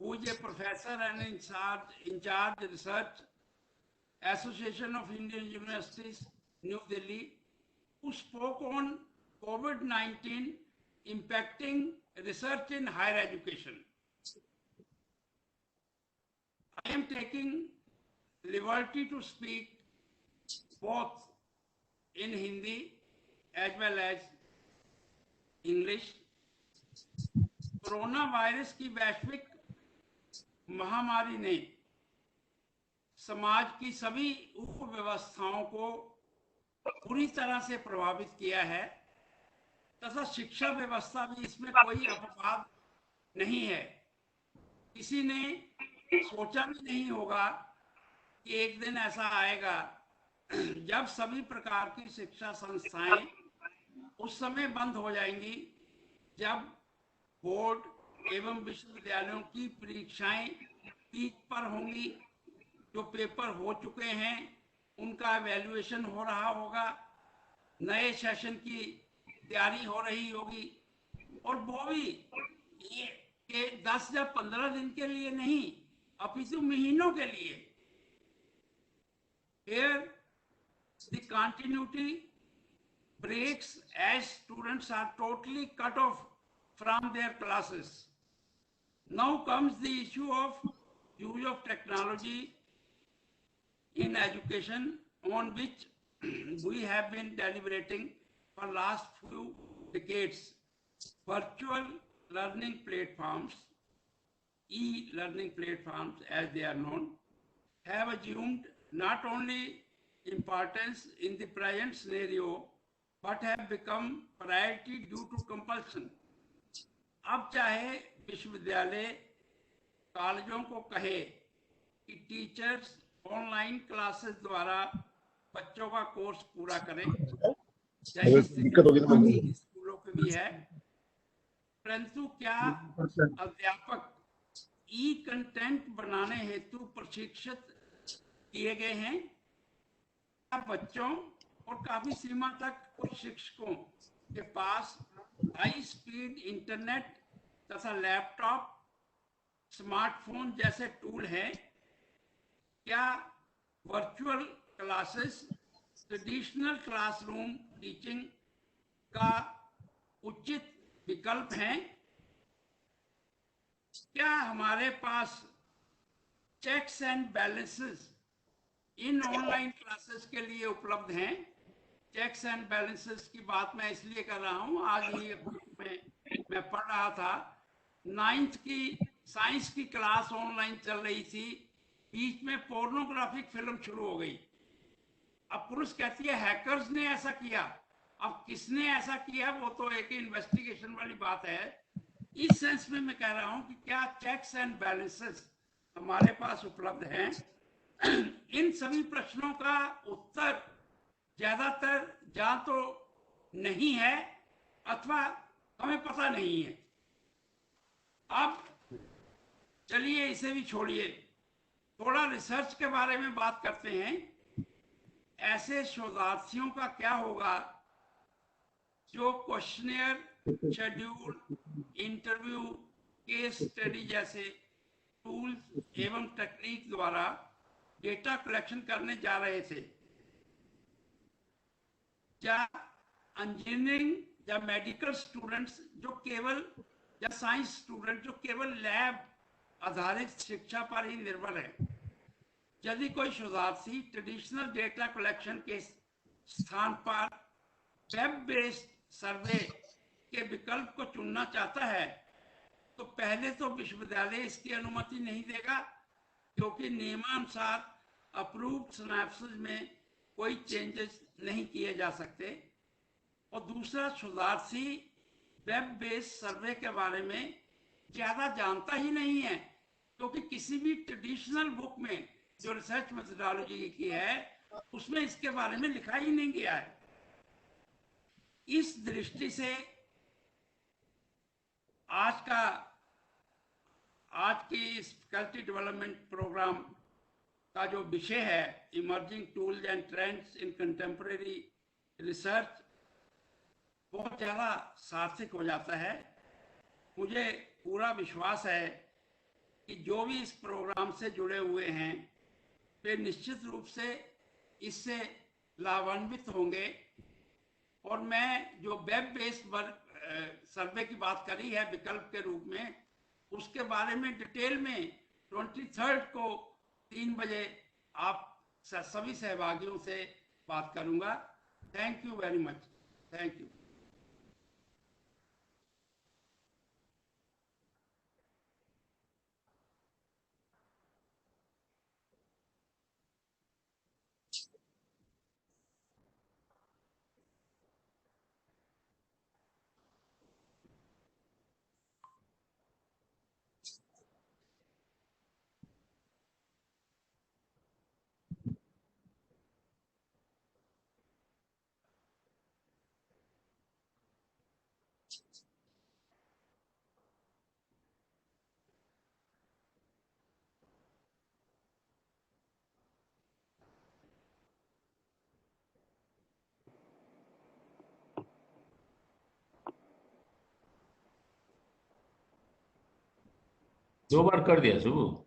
who is a professor and in charge research Association of Indian Universities, New Delhi, who spoke on COVID-19 impacting research in higher education. I am taking liberty to speak both in Hindi as well as English. Corona virus की वैश्विक महामारी ने समाज की सभी उपव्यवस्थाओं को पूरी तरह से प्रभावित किया है तथा शिक्षा व्यवस्था भी इसमें कोई अपवाद नहीं है। किसी ने सोचा भी नहीं होगा कि एक दिन ऐसा आएगा जब सभी प्रकार की शिक्षा संस्थाएं उस समय बंद हो जाएंगी जब बोर्ड एवं विश्वविद्यालयों की परीक्षाएं पीक पर होंगी, जो पेपर हो चुके हैं उनका एवेल्युएशन हो रहा होगा, नए सेशन की तैयारी हो रही होगी और वो भी ये 10 या 15 दिन के लिए नहीं अपितु महीनों के लिए। Here the continuity breaks as students are totally cut off from their classes. Now comes the issue of use of technology in education, on which we have been deliberating for last few decades. Virtual learning platforms, e-learning platforms as they are known, have assumed not only importance in the present scenario but have become priority due to compulsion. अब चाहे विश्वविद्यालय कॉलेजों को कहे कि teachers online classes द्वारा बच्चों का कोर्स पूरा करें, स्कूलों के भी है, परंतु क्या अध्यापक ई कंटेंट बनाने हेतु प्रशिक्षित किए गए हैं? क्या बच्चों और काफी सीमा तक कुछ शिक्षकों के पास हाई स्पीड इंटरनेट तथा लैपटॉप, स्मार्टफोन जैसे टूल हैं? क्या virtual classes traditional classroom teaching का उचित विकल्प हैं? क्या हमारे पास checks and balances in online classes के लिए उपलब्ध हैं? चेक्स एंड बैलेंसेस की बात मैं इसलिए कर रहा हूं, आज ही मैं पढ़ रहा था 9th की साइंस की क्लास ऑनलाइन चल रही थी, बीच में पोर्नोग्राफिक फिल्म शुरू हो गई। अब पुलिस कहती है हैकर्स ने ऐसा किया। अब किसने ऐसा किया वो तो एक इन्वेस्टिगेशन वाली बात है। इस सेंस में मैं कह रहा हूं कि क्या चेक्स एंड बैलेंसेस हमारे पास उपलब्ध हैं? इन सभी प्रश्नों का उत्तर ज्यादातर या तो नहीं है अथवा हमें पता नहीं है। अब चलिए इसे भी छोड़िए, थोड़ा रिसर्च के बारे में बात करते हैं। ऐसे शोधार्थियों का क्या होगा जो questionnaire, schedule, interview, case study जैसे टूल्स एवं टेक्निक द्वारा डेटा कलेक्शन करने जा रहे थे? क्या इंजीनियरिंग या मेडिकल स्टूडेंट्स जो केवल, या साइंस स्टूडेंट जो केवल लैब आधारित शिक्षा पर ही निर्भर है, यदि कोई शोधार्थी ट्रेडिशनल डेटा कलेक्शन के स्थान पर वेब बेस्ड सर्वे के विकल्प को चुनना चाहता है तो पहले तो विश्वविद्यालय इसकी अनुमति नहीं देगा, क्योंकि नियमानुसार अप्रूव्ड सिनैप्सिस में कोई चेंजेस नहीं किए जा सकते। और दूसरा, शोधार्थी वेब बेस्ड सर्वे के बारे में ज्यादा जानता ही नहीं है, क्योंकि किसी भी ट्रेडिशनल बुक में जो रिसर्च मेथोडोलॉजी की है उसमें इसके बारे में लिखा ही नहीं गया है। इस दृष्टि से आज की इस फैकल्टी डेवलपमेंट प्रोग्राम का जो विषय है emerging tools and trends in contemporary research बहुत ज़्यादा सार्थक हो जाता है। मुझे पूरा विश्वास है कि जो भी इस प्रोग्राम से जुड़े हुए हैं वे निश्चित रूप से इससे लाभान्वित होंगे। और मैं जो वेब बेस्ड सर्वे की बात करी है विकल्प के रूप में, उसके बारे में डिटेल में 23 को 3 बजे आप सभी सहभागियों से बात करूंगा। Thank you very much. Thank you. दो बार कर दिया सुबह।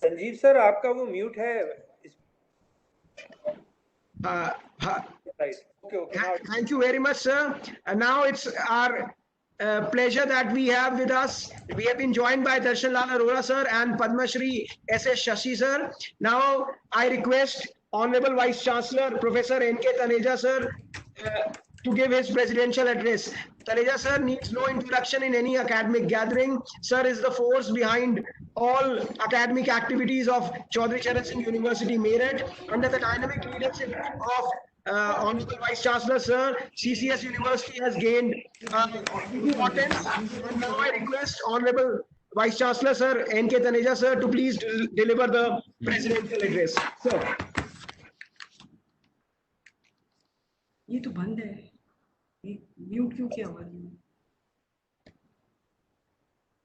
संजीव सर आपका वो म्यूट है। Right. Okay. Thank you very much, sir. And now it's our pleasure that we have with us. We have been joined by Darshan Lal Arora, sir, and Padma Shri S.S. Shashi, sir. Now I request Honorable Vice Chancellor Professor N.K. Taneja, sir, to give his presidential address. Taneja, sir, needs no introduction in any academic gathering. Sir is the force behind all academic activities of Chaudhry Charan Singh University, Meerut, under the dynamic leadership of Honorable Vice Chancellor, sir. CCS University has gained importance. And now I request Honorable Vice Chancellor, sir, N.K. Taneja, sir, to please deliver the presidential address. Sir. ये तो बंद है, mute क्यों किया हुआ है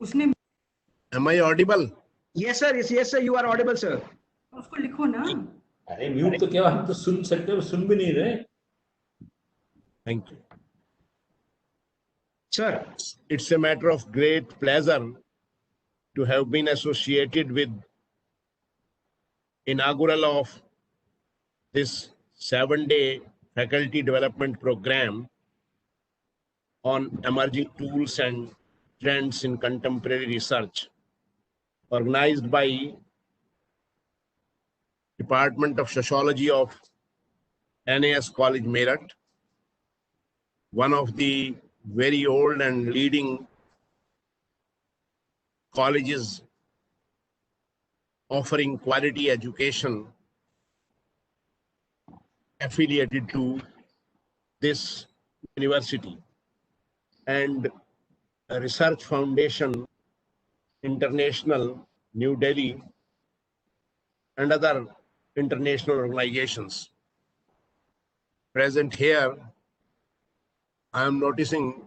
उसने? Am I audible? Yes, sir. Yes, sir. You are audible, sir. उसको लिखो ना। अरे म्यूट तो क्या, हम तो सुन सकते हो, सुन भी नहीं रहे। Thank you. Sir. It's a matter of great pleasure to have been associated with inaugural of this 7-day faculty development program on emerging tools and trends in contemporary research, organized by Department of Sociology of NAS College, Meerut, one of the very old and leading colleges offering quality education affiliated to this university, and a Research Foundation International, New Delhi, and other international organizations. Present here, I am noticing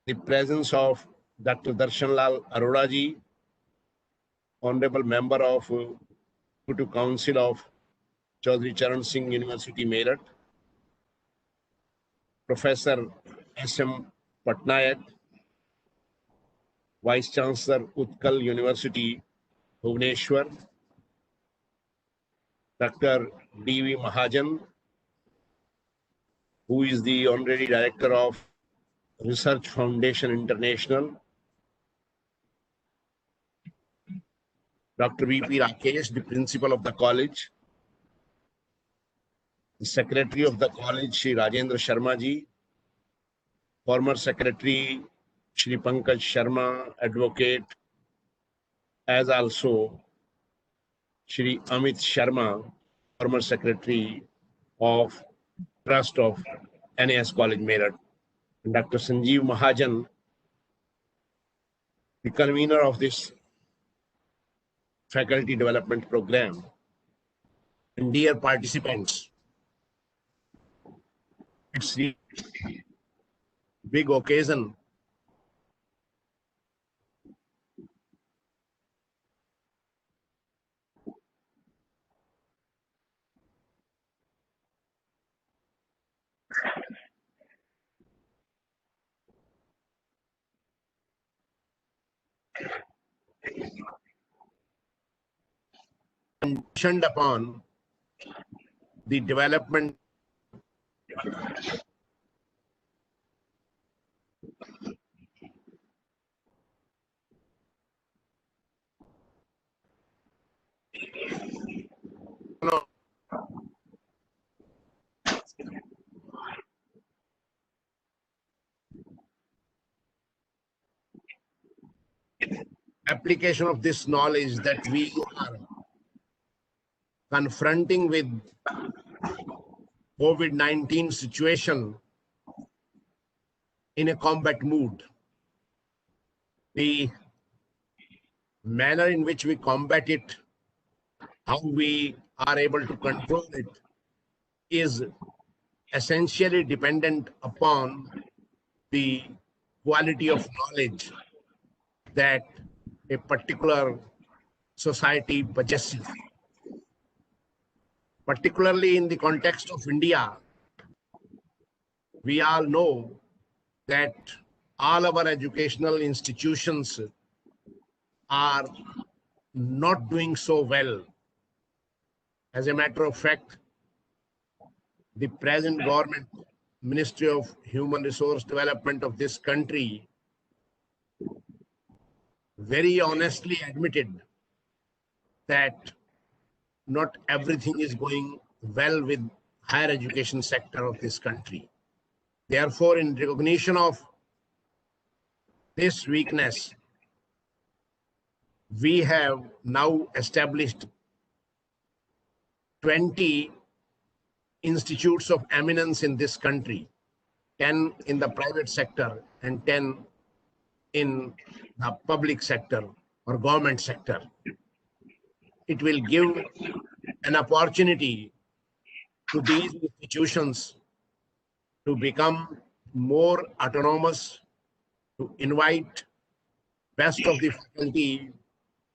the presence of Dr. Darshan Lal Arora ji, Honorable Member of Executive Council of Chaudhry Charan Singh University, Meerut, Professor S.M. Patnaik, Vice Chancellor Utkal University, Bhubaneswar, Dr. D.V. Mahajan, who is the Honorary Director of Research Foundation International, Dr. V.P. Rakesh, the Principal of the College, the Secretary of the College, Shri Rajendra Sharma ji, former Secretary, Shri Pankaj Sharma, Advocate, as also Shri Amit Sharma, former Secretary of Trust of NAS College, Meerut, and Dr. Sanjeev Mahajan, the convener of this faculty development program. And dear participants, it's big occasion. Conditioned upon the development of application of this knowledge that we are confronting with COVID-19 situation in a combat mood. The manner in which we combat it, how we are able to control it, is essentially dependent upon the quality of knowledge that a particular society possesses. Particularly in the context of India, we all know that all our educational institutions are not doing so well. As a matter of fact, the present government, Ministry of Human Resource Development of this country, very honestly admitted that not everything is going well with higher education sector of this country. Therefore, in recognition of this weakness, we have now established 20 institutes of eminence in this country, 10 in the private sector and 10 in the public sector or government sector. It will give an opportunity to these institutions to become more autonomous, to invite best of the faculty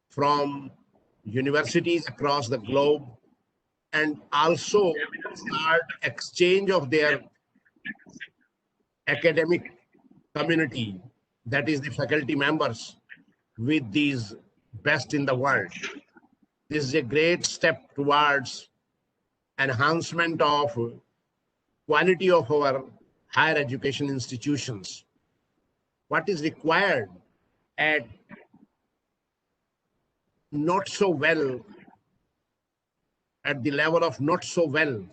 from universities across the globe, and also start exchange of their academic community, that is the faculty members, with these best in the world. This is a great step towards enhancement of quality of our higher education institutions. What is required at not so well, at the level of not so well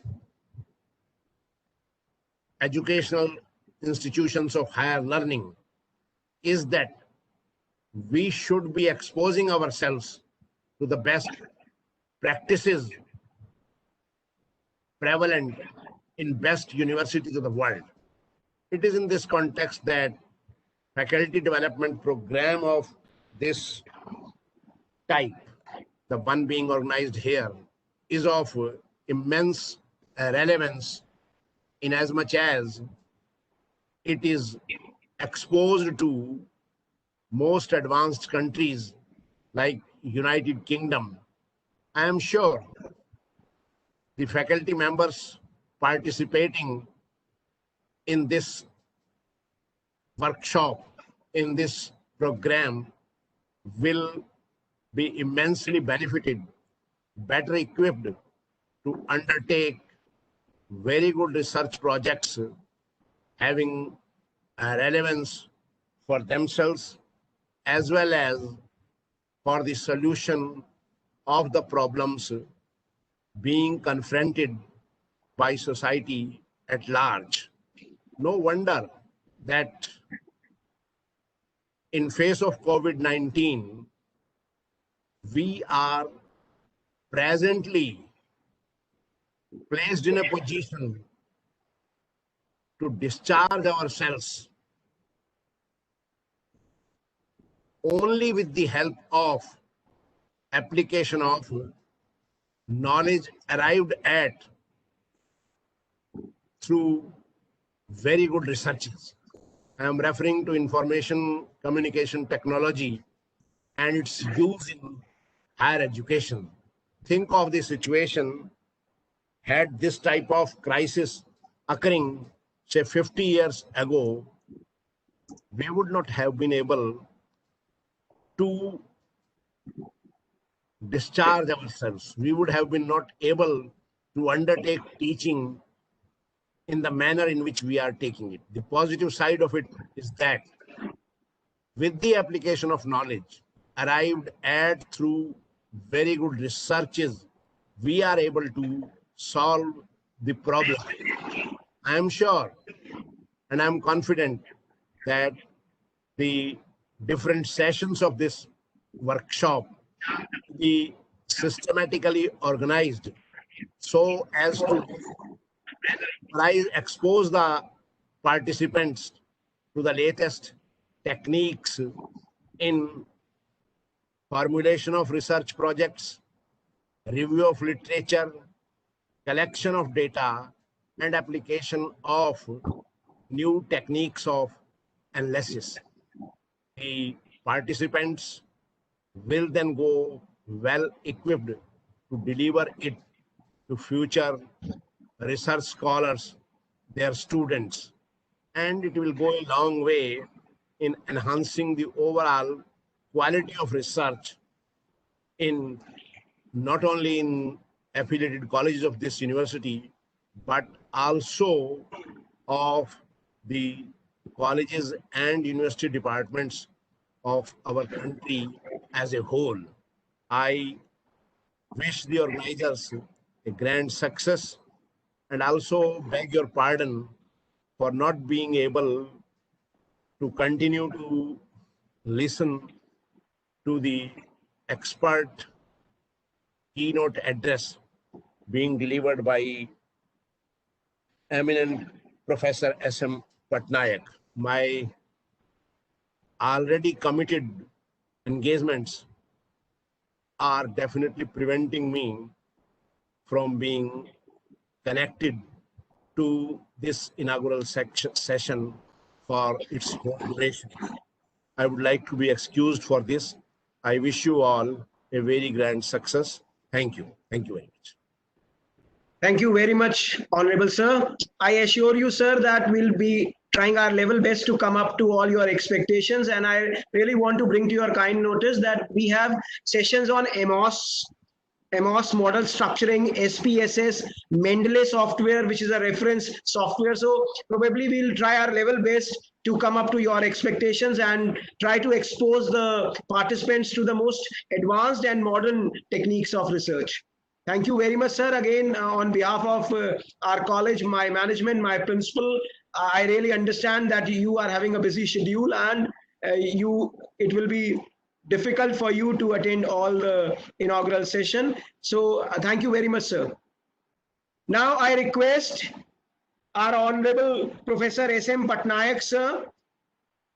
educational institutions of higher learning, is that we should be exposing ourselves to the best practices prevalent in best universities of the world. It is in this context that faculty development program of this type, the one being organized here, is of immense relevance in as much as it is exposed to most advanced countries like United Kingdom. I am sure the faculty members participating in this workshop, in this program, will be immensely benefited, better equipped to undertake very good research projects having a relevance for themselves as well as for the solution of the problems being confronted by society at large. No wonder that in face of COVID-19, we are presently placed in a position to discharge ourselves only with the help of application of knowledge arrived at through very good researches. I am referring to information communication technology and its use in higher education. Think of the situation had this type of crisis occurring, say 50 years ago, we would not have been able to discharge ourselves. We would have been not able to undertake teaching in the manner in which we are taking it. The positive side of it is that with the application of knowledge arrived at through very good researches, we are able to solve the problem. I am sure and I am confident that the different sessions of this workshop be systematically organized so as to expose the participants to the latest techniques in formulation of research projects, review of literature, collection of data, and application of new techniques of analysis. The participants will then go well equipped to deliver it to future research scholars, their students, and it will go a long way in enhancing the overall quality of research in not only in affiliated colleges of this university, but also of the colleges and university departments of our country as a whole. I wish the organizers a grand success and also beg your pardon for not being able to continue to listen to the expert keynote address being delivered by eminent Professor S.M. Patnaik. My already committed engagements are definitely preventing me from being connected to this inaugural session for its whole duration. I would like to be excused for this. I wish you all a very grand success. Thank you. Thank you very much. Thank you very much, Honorable Sir. I assure you, sir, that we'll be trying our level best to come up to all your expectations. And I really want to bring to your kind notice that we have sessions on MOS model structuring, SPSS, Mendeley software, which is a reference software. So probably we'll try our level best to come up to your expectations and try to expose the participants to the most advanced and modern techniques of research. Thank you very much, sir. Again, on behalf of our college, my management, my principal, I really understand that you are having a busy schedule and it will be difficult for you to attend all the inaugural session. So thank you very much, sir. Now I request our Honorable Professor S.M. Patnaik, sir,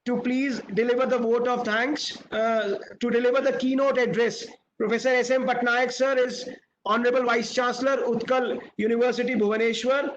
to please deliver the vote of thanks, to deliver the keynote address. Professor S.M. Patnaik, sir, is Honorable Vice Chancellor, Utkal University, Bhubaneswar.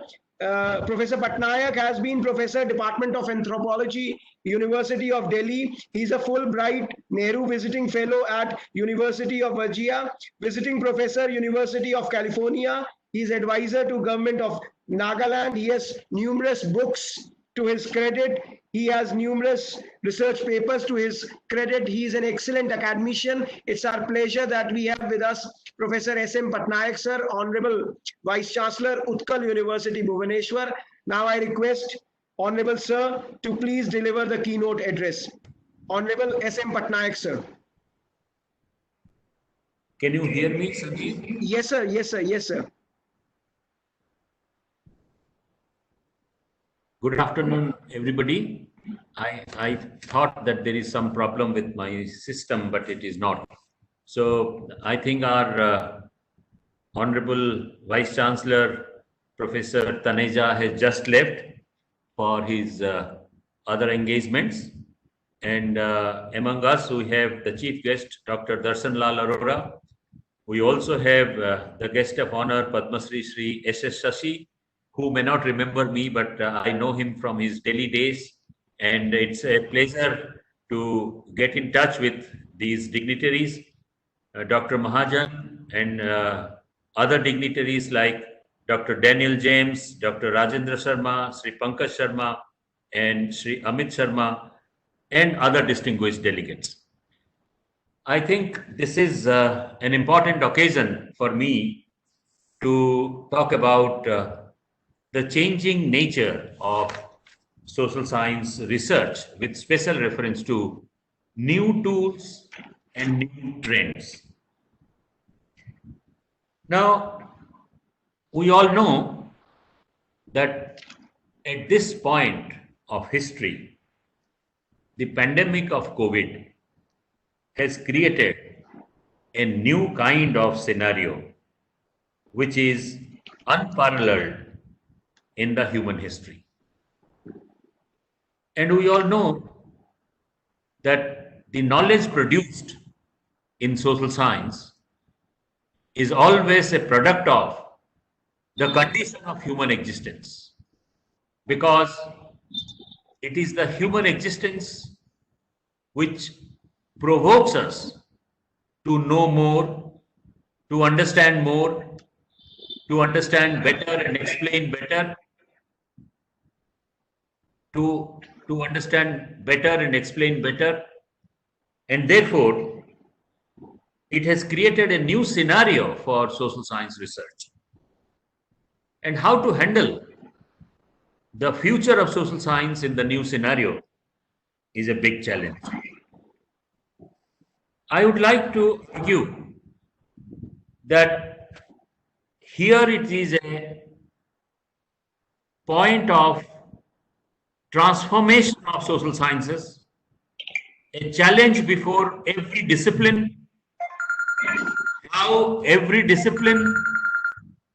Professor Patnaik has been Professor, Department of Anthropology, University of Delhi. He's a Fulbright Nehru Visiting Fellow at University of Virginia, Visiting Professor, University of California. He's advisor to Government of Nagaland. He has numerous books to his credit. He has numerous research papers to his credit. He is an excellent academician. It's our pleasure that we have with us Professor S.M. Patnaik, sir, Honorable Vice Chancellor, Utkal University, Bhubaneswar. Now I request Honorable Sir to please deliver the keynote address. Honorable S.M. Patnaik, sir. Can you hear me, Sanjeev? Yes, sir. Yes, sir. Yes, sir. Good afternoon, everybody. I thought that there is some problem with my system, but it is not. So I think our Honorable Vice Chancellor, Professor Taneja, has just left for his other engagements. And among us, we have the chief guest, Dr. Darshan Lal Arora. We also have the guest of honor, Padma Shri S.S. Shashi, who may not remember me, but I know him from his Delhi days. and it's a pleasure to get in touch with these dignitaries, Dr. Mahajan and other dignitaries like Dr. Daniel James, Dr. Rajendra Sharma, Sri Pankaj Sharma, and Sri Amit Sharma, and other distinguished delegates. I think this is an important occasion for me to talk about the changing nature of social science research with special reference to new tools and new trends. Now, we all know that at this point of history, the pandemic of COVID has created a new kind of scenario which is unparalleled in the human history. And we all know that the knowledge produced in social science is always a product of the condition of human existence, because it is the human existence which provokes us to know more, to understand more, to understand better and explain better, to understand better and explain better, and therefore it has created a new scenario for social science research. And how to handle the future of social science in the new scenario is a big challenge. I would like to argue that here it is a point of transformation of social sciences, a challenge before every discipline, how every discipline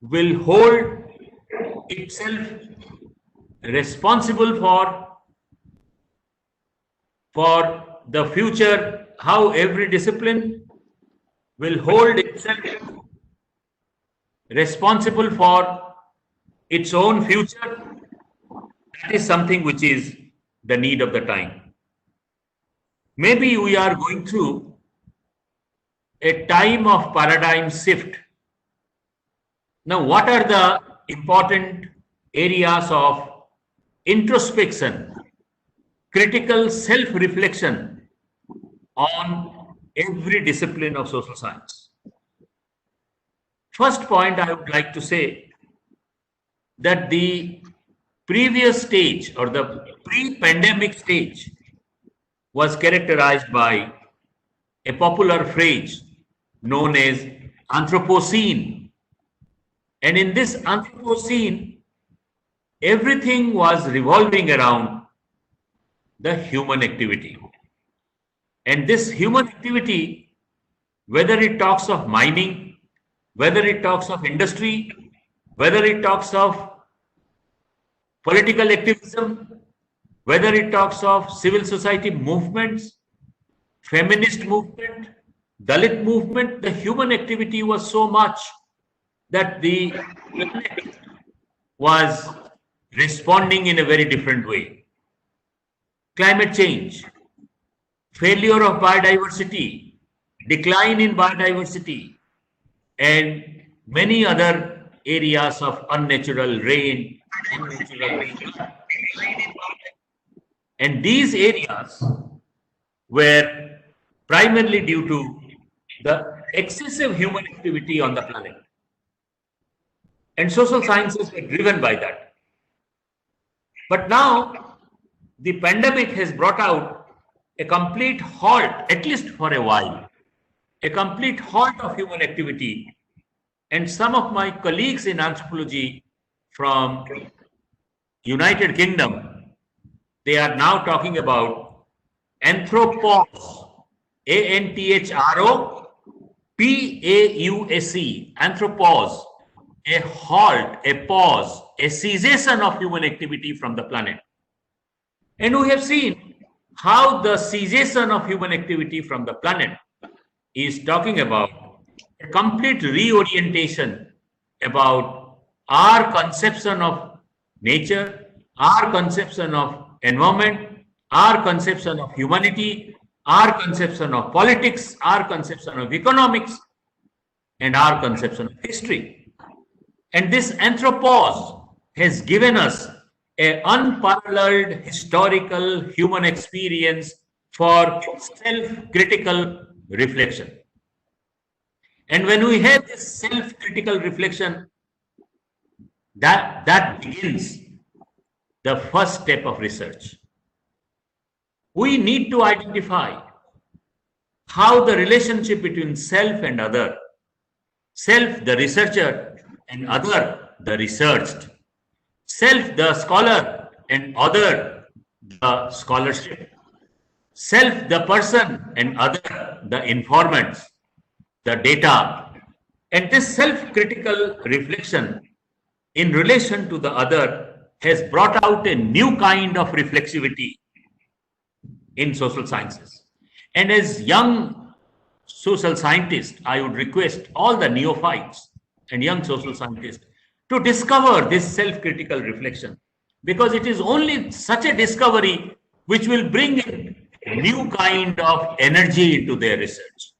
will hold itself responsible for the future, how every discipline will hold itself responsible for its own future. That is something which is the need of the time. Maybe we are going through a time of paradigm shift. Now, what are the important areas of introspection, critical self-reflection on every discipline of social science? First point, I would like to say that the previous stage or the pre-pandemic stage was characterized by a popular phrase known as Anthropocene. And in this Anthropocene, everything was revolving around the human activity. And this human activity, whether it talks of mining, whether it talks of industry, whether it talks of political activism, whether it talks of civil society movements, feminist movement, Dalit movement, the human activity was so much that the planet was responding in a very different way. Climate change, failure of biodiversity, decline in biodiversity, and many other areas of unnatural rain, and these areas were primarily due to the excessive human activity on the planet. And social sciences were driven by that. But now, the pandemic has brought out a complete halt, at least for a while, a complete halt of human activity. And some of my colleagues in anthropology from United Kingdom, they are now talking about anthropause, A-N-T-H-R-O-P-A-U-S-E, anthropause, a halt, a pause, a cessation of human activity from the planet. And we have seen how the cessation of human activity from the planet is talking about a complete reorientation about our conception of nature, our conception of environment, our conception of humanity, our conception of politics, our conception of economics, and our conception of history. And this anthropos has given us an unparalleled historical human experience for self-critical reflection. And when we have this self-critical reflection, that begins the first step of research. We need to identify how the relationship between self and other, self the researcher and other the researched, self the scholar and other the scholarship, self the person and other the informants, the data, and this self-critical reflection in relation to the other has brought out a new kind of reflexivity in social sciences. And as young social scientists, I would request all the neophytes and young social scientists to discover this self-critical reflection, because it is only such a discovery which will bring in a new kind of energy into their research.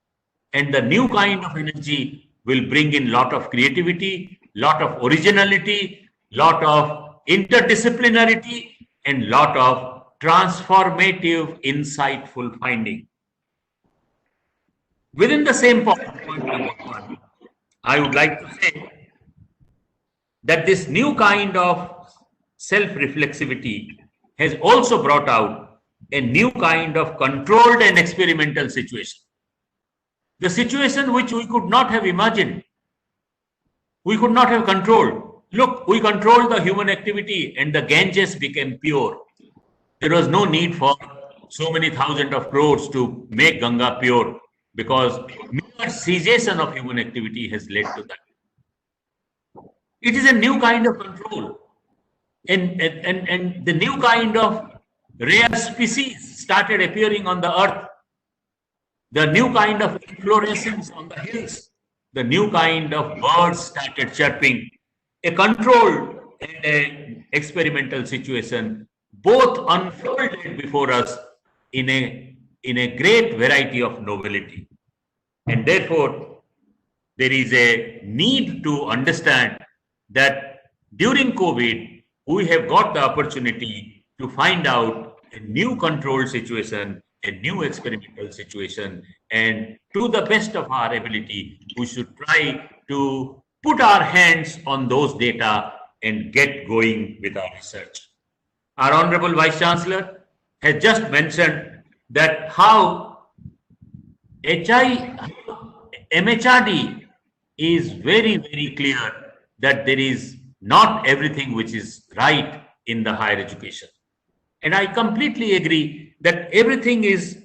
And the new kind of energy will bring in lot of creativity, lot of originality, lot of interdisciplinarity, and lot of transformative, insightful finding. Within the same point number one, I would like to say that this new kind of self-reflexivity has also brought out a new kind of controlled and experimental situation. The situation which we could not have imagined, we could not have controlled. Look, we controlled the human activity and the Ganges became pure. There was no need for so many thousands of crores to make Ganga pure, because mere cessation of human activity has led to that. It is a new kind of control. And the new kind of rare species started appearing on the earth. The new kind of inflorescence on the hills. The new kind of birds started chirping. A controlled and an experimental situation both unfolded before us in a great variety of novelty. And therefore, there is a need to understand that during COVID, we have got the opportunity to find out a new controlled situation, a new experimental situation, and to the best of our ability, we should try to put our hands on those data and get going with our research. Our Honorable Vice Chancellor has just mentioned that how MHRD is very, very clear that there is not everything which is right in the higher education. And I completely agree that everything is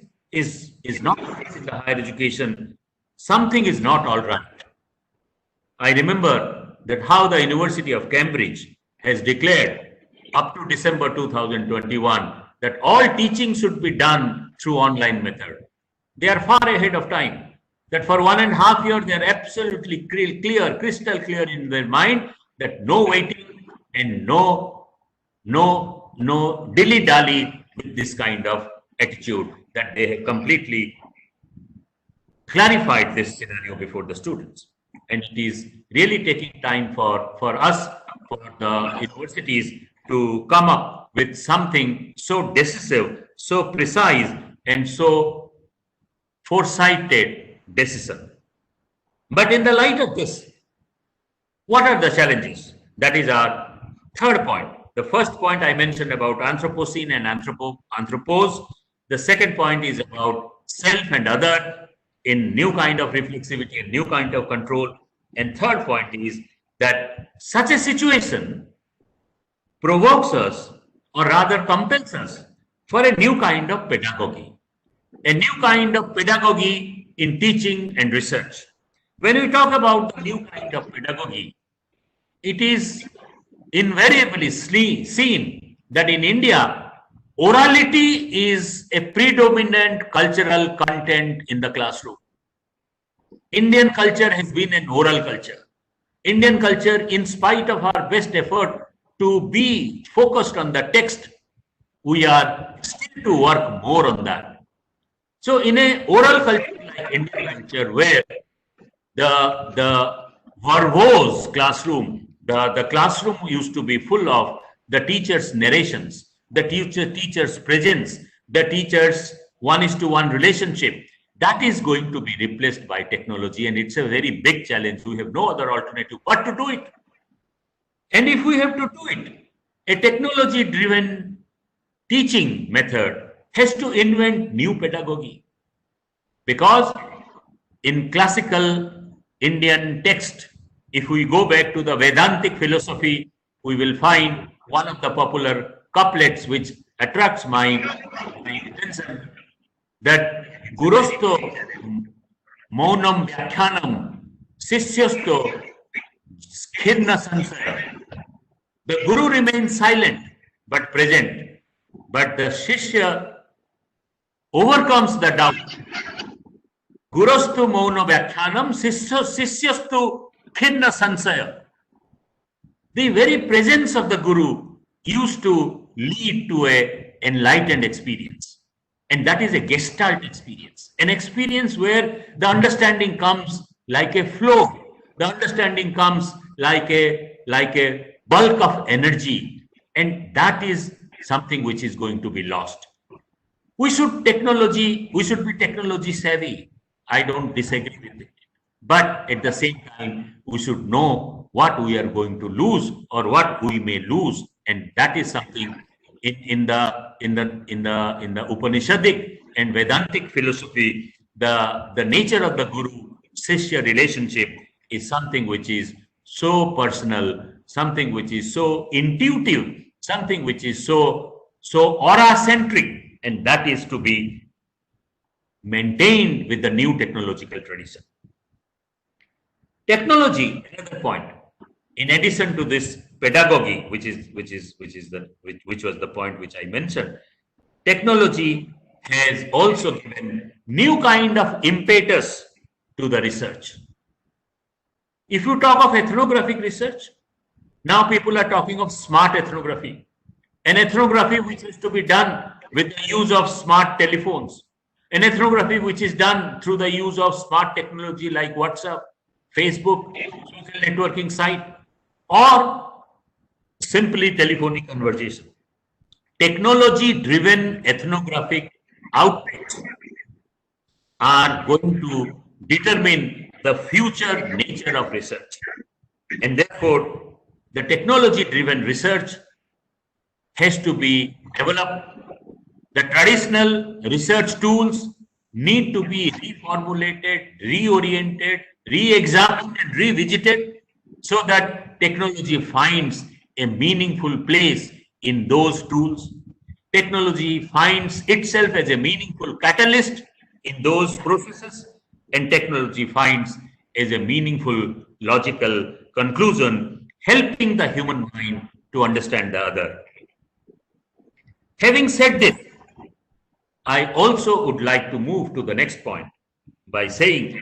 not right in the higher education. Something is not all right. I remember that how the University of Cambridge has declared up to December 2021 that all teaching should be done through online method. They are far ahead of time. That for 1.5 years, they are absolutely clear, crystal clear in their mind that no waiting and no dilly-dally with this kind of attitude, that they have completely clarified this scenario before the students. And it is really taking time for us, for the universities, to come up with something so decisive, so precise, and so foresighted decision. But in the light of this, what are the challenges? That is our third point. The first point I mentioned about Anthropocene and anthropos. The second point is about self and other in new kind of reflexivity and new kind of control. And third point is that such a situation provokes us, or rather compels us, for a new kind of pedagogy. A new kind of pedagogy in teaching and research. When we talk about the new kind of pedagogy, it is invariably seen that in India, orality is a predominant cultural content in the classroom. Indian culture has been an oral culture. Indian culture, in spite of our best effort to be focused on the text, we are still to work more on that. So in a oral culture like Indian culture, where the verbose classroom, the classroom used to be full of the teacher's narrations, the teacher's presence, the teacher's one-to-one relationship, that is going to be replaced by technology, and it's a very big challenge. We have no other alternative but to do it. And if we have to do it, a technology-driven teaching method has to invent new pedagogy. Because in classical Indian text, if we go back to the Vedantic philosophy, we will find one of the popular couplets which attracts my attention, that gurusto maunam vyakhyanam sisyasto khirna sansaya. The guru remains silent but present, but the shishya overcomes the doubt. Gurustu mauna vyakhyanam sisyastu khirna sansaya. The very presence of the guru used to lead to an enlightened experience. And that is a gestalt experience, an experience where the understanding comes like a flow. The understanding comes like a bulk of energy. And that is something which is going to be lost. We should be technology savvy. I don't disagree with it. But at the same time, we should know what we are going to lose or what we may lose. And that is something in the Upanishadic and Vedantic philosophy, the nature of the guru-shishya relationship is something which is so personal, something which is so intuitive, something which is so aura-centric, and that is to be maintained with the new technological tradition. Technology, another point, in addition to this pedagogy, which was the point which I mentioned, technology has also given new kind of impetus to the research. If you talk of ethnographic research, now people are talking of smart ethnography, an ethnography which is to be done with the use of smart telephones, an ethnography which is done through the use of smart technology like WhatsApp, Facebook, social networking site, or simply telephonic conversation. Technology-driven ethnographic outputs are going to determine the future nature of research. And therefore, the technology-driven research has to be developed. The traditional research tools need to be reformulated, reoriented, re-examined and revisited so that technology finds a meaningful place in those tools. Technology finds itself as a meaningful catalyst in those processes, and technology finds as a meaningful logical conclusion, helping the human mind to understand the other. Having said this, I also would like to move to the next point by saying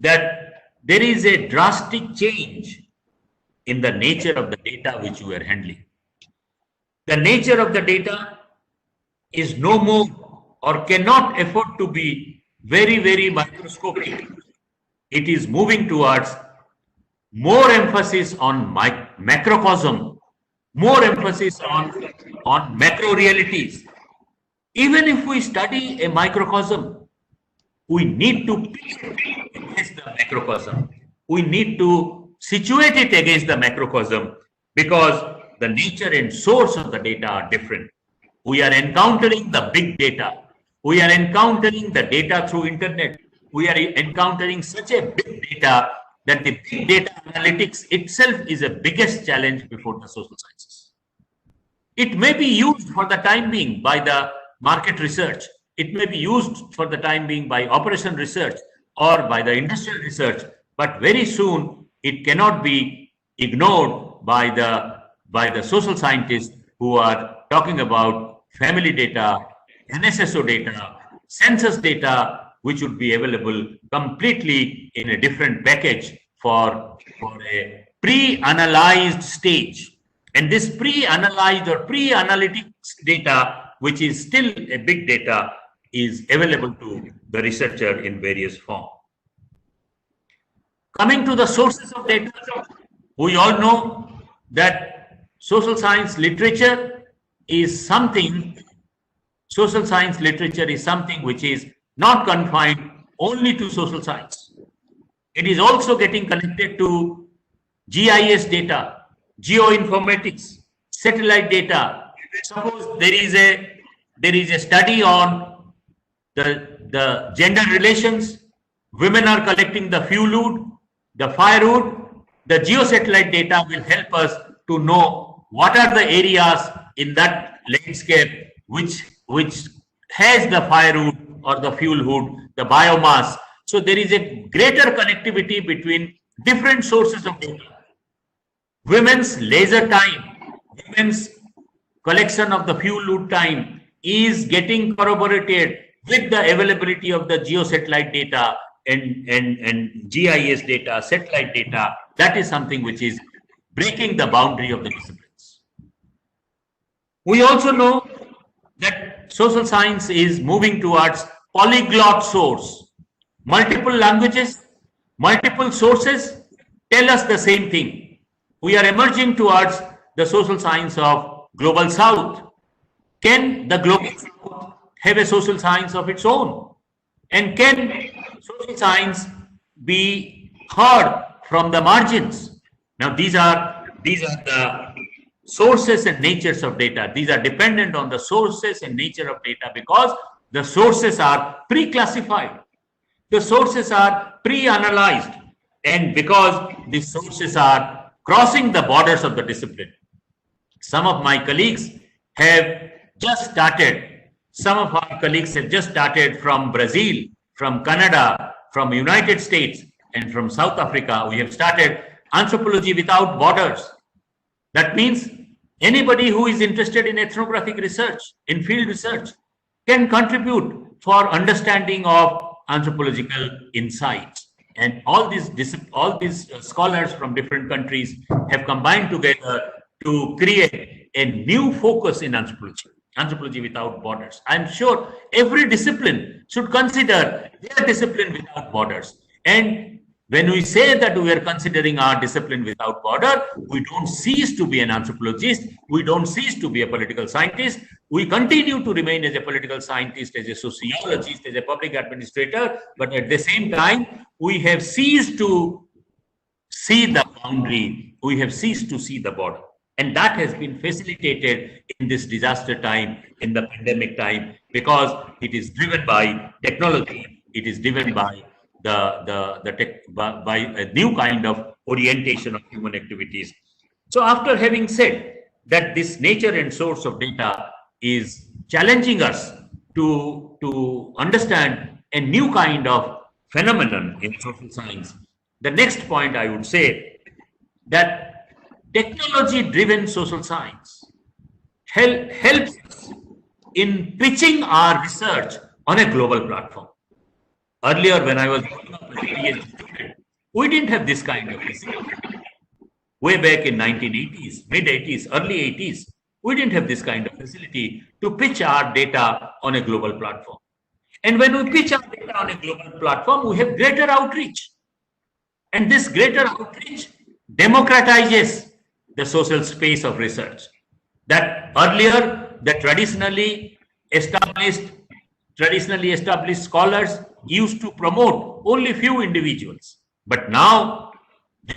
that there is a drastic change in the nature of the data which you are handling. The nature of the data is no more or cannot afford to be very, very microscopic. It is moving towards more emphasis on macrocosm, more emphasis on macro realities. Even if we study a microcosm, we need to pitch it against the macrocosm. We need to situate it against the macrocosm because the nature and source of the data are different. We are encountering the big data. We are encountering the data through internet. We are encountering such a big data that the big data analytics itself is the biggest challenge before the social sciences. It may be used for the time being by the market research. It may be used for the time being by operation research or by the industrial research, but very soon it cannot be ignored by the social scientists who are talking about family data, NSSO data, census data, which would be available completely in a different package for a pre-analyzed stage. And this pre-analyzed or pre-analytics data which is still a big data, is available to the researcher in various forms. Coming to the sources of data, we all know that social science literature is something which is not confined only to social science. It is also getting connected to GIS data, geoinformatics, satellite data. Suppose there is a study on the gender relations. Women are collecting the fuel wood, the firewood. The geosatellite data will help us to know what are the areas in that landscape which has the firewood or the fuel wood, the biomass. So there is a greater connectivity between different sources of data. Women's leisure time, women's collection of the fuel wood time is getting corroborated with the availability of the geosatellite data and GIS data, satellite data. That is something which is breaking the boundary of the disciplines. We also know that social science is moving towards polyglot source. Multiple languages, multiple sources tell us the same thing. We are emerging towards the social science of global south. Can the global south have a social science of its own? And can social science be heard from the margins? Now these are the sources and natures of data. These are dependent on the sources and nature of data because the sources are pre-classified. The sources are pre-analyzed, and because the sources are crossing the borders of the discipline. Some of my colleagues have just started, from Brazil, from Canada, from United States, and from South Africa. We have started Anthropology Without Borders. That means anybody who is interested in ethnographic research, in field research, can contribute for understanding of anthropological insights. And all these scholars from different countries have combined together to create a new focus in anthropology without borders. I'm sure every discipline should consider their discipline without borders. And when we say that we are considering our discipline without border, we don't cease to be an anthropologist, we don't cease to be a political scientist, we continue to remain as a political scientist, as a sociologist, as a public administrator, but at the same time, we have ceased to see the boundary, we have ceased to see the border. And that has been facilitated in this disaster time, in the pandemic time, because it is driven by technology, it is driven by by a new kind of orientation of human activities. So after having said that this nature and source of data is challenging us to understand a new kind of phenomenon in social science, the next point I would say that technology-driven social science helps us in pitching our research on a global platform. Earlier, when I was growing up as a PhD student, we didn't have this kind of facility. Way back in 1980s, mid-80s, early 80s, we didn't have this kind of facility to pitch our data on a global platform. And when we pitch our data on a global platform, we have greater outreach. And this greater outreach democratizes the social space of research. That earlier, the traditionally established scholars used to promote only few individuals. But now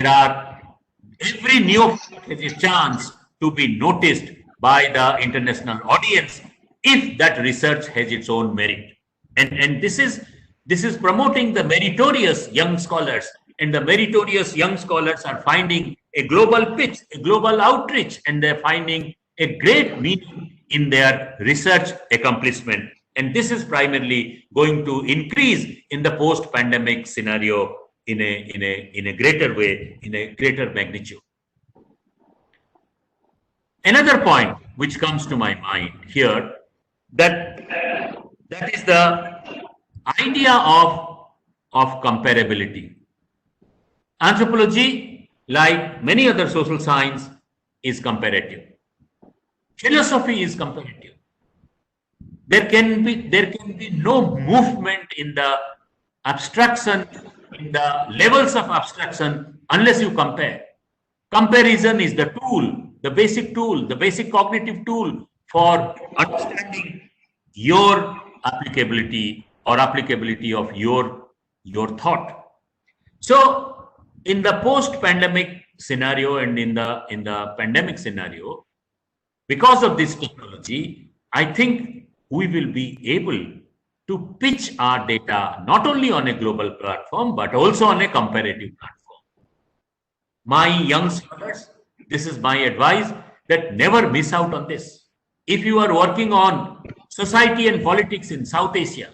every neophyte has a chance to be noticed by the international audience if that research has its own merit. And this is promoting the meritorious young scholars, and the meritorious young scholars are finding a global pitch, a global outreach, and they're finding a great meaning in their research accomplishment. And this is primarily going to increase in the post-pandemic scenario in a greater way, in a greater magnitude. Another point which comes to my mind here, that is the idea of comparability. Anthropology, like many other social science, is comparative. Philosophy is comparative. there can be no movement in the abstraction, in the levels of abstraction, unless you compare. Comparison is the tool, the basic cognitive tool for understanding your applicability or applicability of your thought. So in the post-pandemic scenario and in the pandemic scenario, because of this technology, I think we will be able to pitch our data not only on a global platform, but also on a comparative platform. My young scholars, this is my advice, that never miss out on this. If you are working on society and politics in South Asia,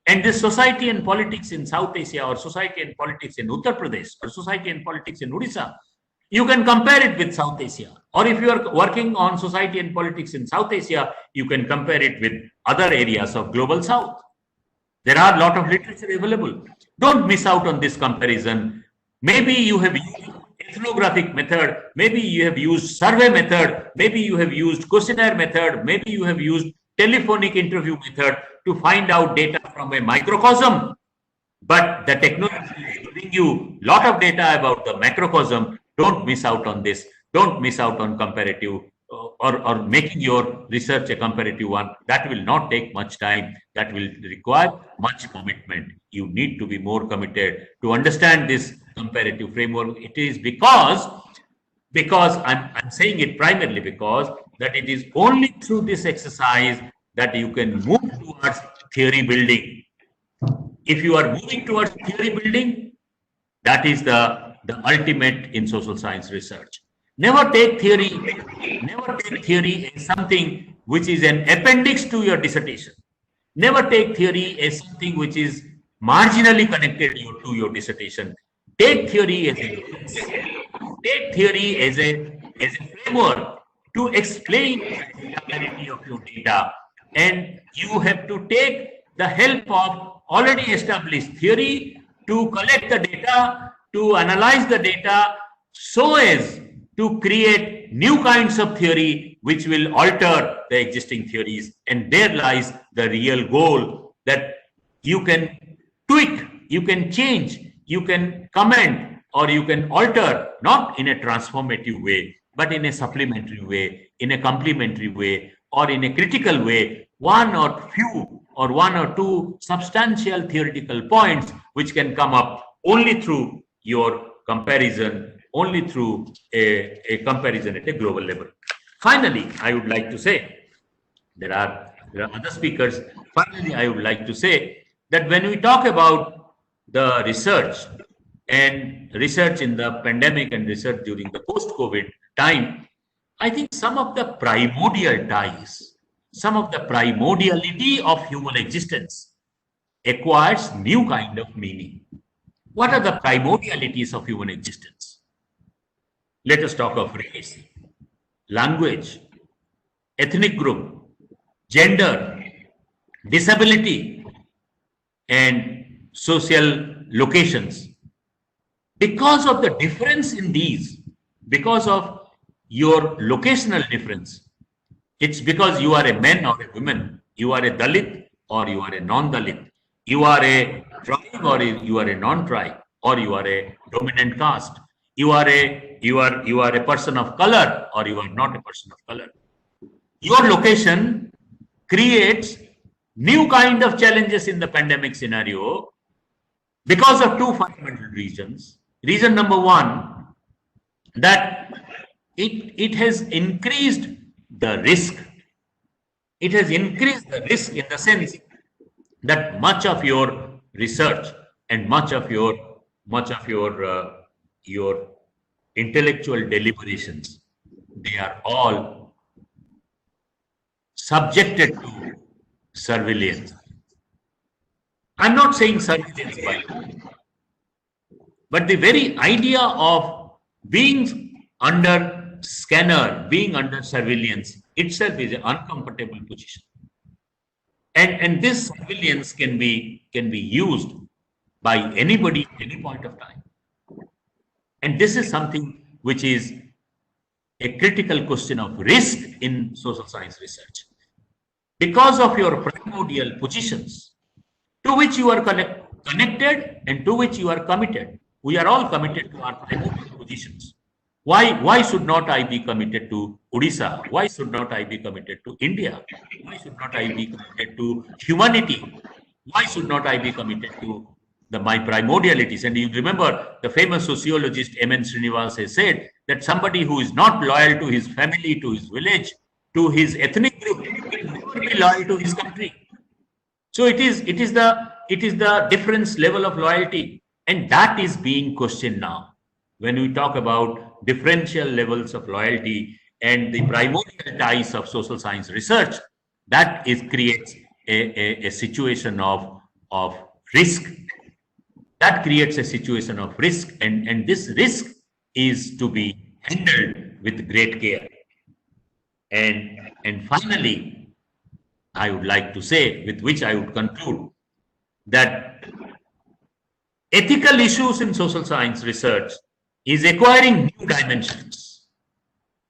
and this society and politics in South Asia, or society and politics in Uttar Pradesh, or society and politics in Odisha, you can compare it with South Asia. Or if you are working on society and politics in South Asia, you can compare it with other areas of global South. There are a lot of literature available. Don't miss out on this comparison. Maybe you have used ethnographic method, maybe you have used survey method, maybe you have used questionnaire method, maybe you have used telephonic interview method to find out data from a microcosm. But the technology is giving you a lot of data about the macrocosm. Don't miss out on this. Don't miss out on comparative or making your research a comparative one. That will not take much time. That will require much commitment. You need to be more committed to understand this comparative framework. It is because I'm saying it primarily because that it is only through this exercise that you can move towards theory building. If you are moving towards theory building, that is the ultimate in social science research. Never take theory as something which is an appendix to your dissertation. Never take theory as something which is marginally connected to your dissertation. Take theory as a framework to explain the clarity of your data, and you have to take the help of already established theory to collect the data, to analyze the data, so as to create new kinds of theory which will alter the existing theories. And there lies the real goal, that you can tweak, you can change, you can comment, or you can alter, not in a transformative way, but in a supplementary way, in a complementary way, or in a critical way, one or two substantial theoretical points which can come up only through your comparison, only through a comparison at a global level. Finally, I would like to say, there are other speakers. Finally, I would like to say that when we talk about the research and research in the pandemic and research during the post-COVID time, I think some of the primordial ties, some of the primordiality of human existence acquires new kind of meaning. What are the primordialities of human existence? Let us talk of race, language, ethnic group, gender, disability, and social locations. Because of the difference in these, because of your locational difference, it's because you are a man or a woman, you are a Dalit or you are a non-Dalit, you are a tribe or you are a non-tribe, or you are a dominant caste, you are a person of color or you are not a person of color. Your location creates new kind of challenges in the pandemic scenario because of two fundamental reasons. Reason number one, that it has increased the risk. It has increased the risk in the sense that much of your research and much of your intellectual deliberations, they are all subjected to surveillance. I'm not saying surveillance by law, but the very idea of being under scanner, being under surveillance itself is an uncomfortable position. And this surveillance can be used by anybody at any point of time. And this is something which is a critical question of risk in social science research. because of your primordial positions to which you are connected and to which you are committed. We are all committed to our primordial positions. Why should not I be committed to Odisha? Why should not I be committed to India? Why should not I be committed to humanity? Why should not I be committed to my primordialities? And you remember the famous sociologist M.N. Srinivas has said that somebody who is not loyal to his family, to his village, to his ethnic group, will never be loyal to his country. So it is the difference level of loyalty, and that is being questioned now. When we talk about differential levels of loyalty and the primordial ties of social science research, that creates a situation of risk. That creates a situation of risk, and this risk is to be handled with great care. And finally, I would like to say, with which I would conclude, that ethical issues in social science research is acquiring new dimensions.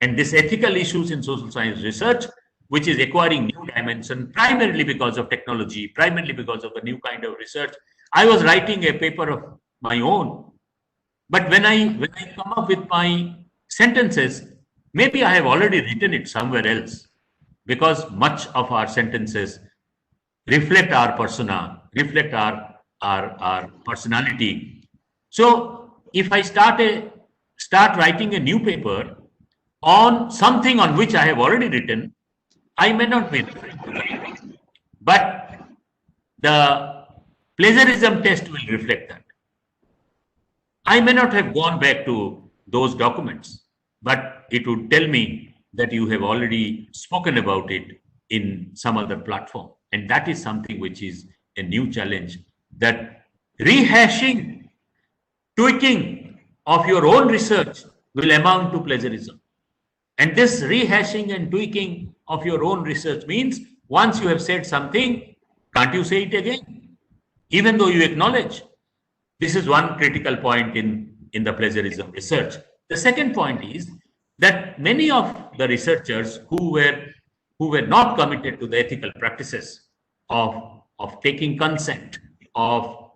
And this ethical issues in social science research, which is acquiring new dimension, primarily because of technology, primarily because of the new kind of research. I was writing a paper of my own, but when I come up with my sentences, maybe I have already written it somewhere else, because much of our sentences reflect our persona, reflect our personality. So if I start writing a new paper on something on which I have already written, I may not be referring to that. But the plagiarism test will reflect that. I may not have gone back to those documents, but it would tell me that you have already spoken about it in some other platform. And that is something which is a new challenge, that rehashing, tweaking of your own research will amount to plagiarism. And this rehashing and tweaking of your own research means once you have said something, can't you say it again? Even though you acknowledge. This is one critical point in the plagiarism research. The second point is that many of the researchers who were not committed to the ethical practices of taking consent, of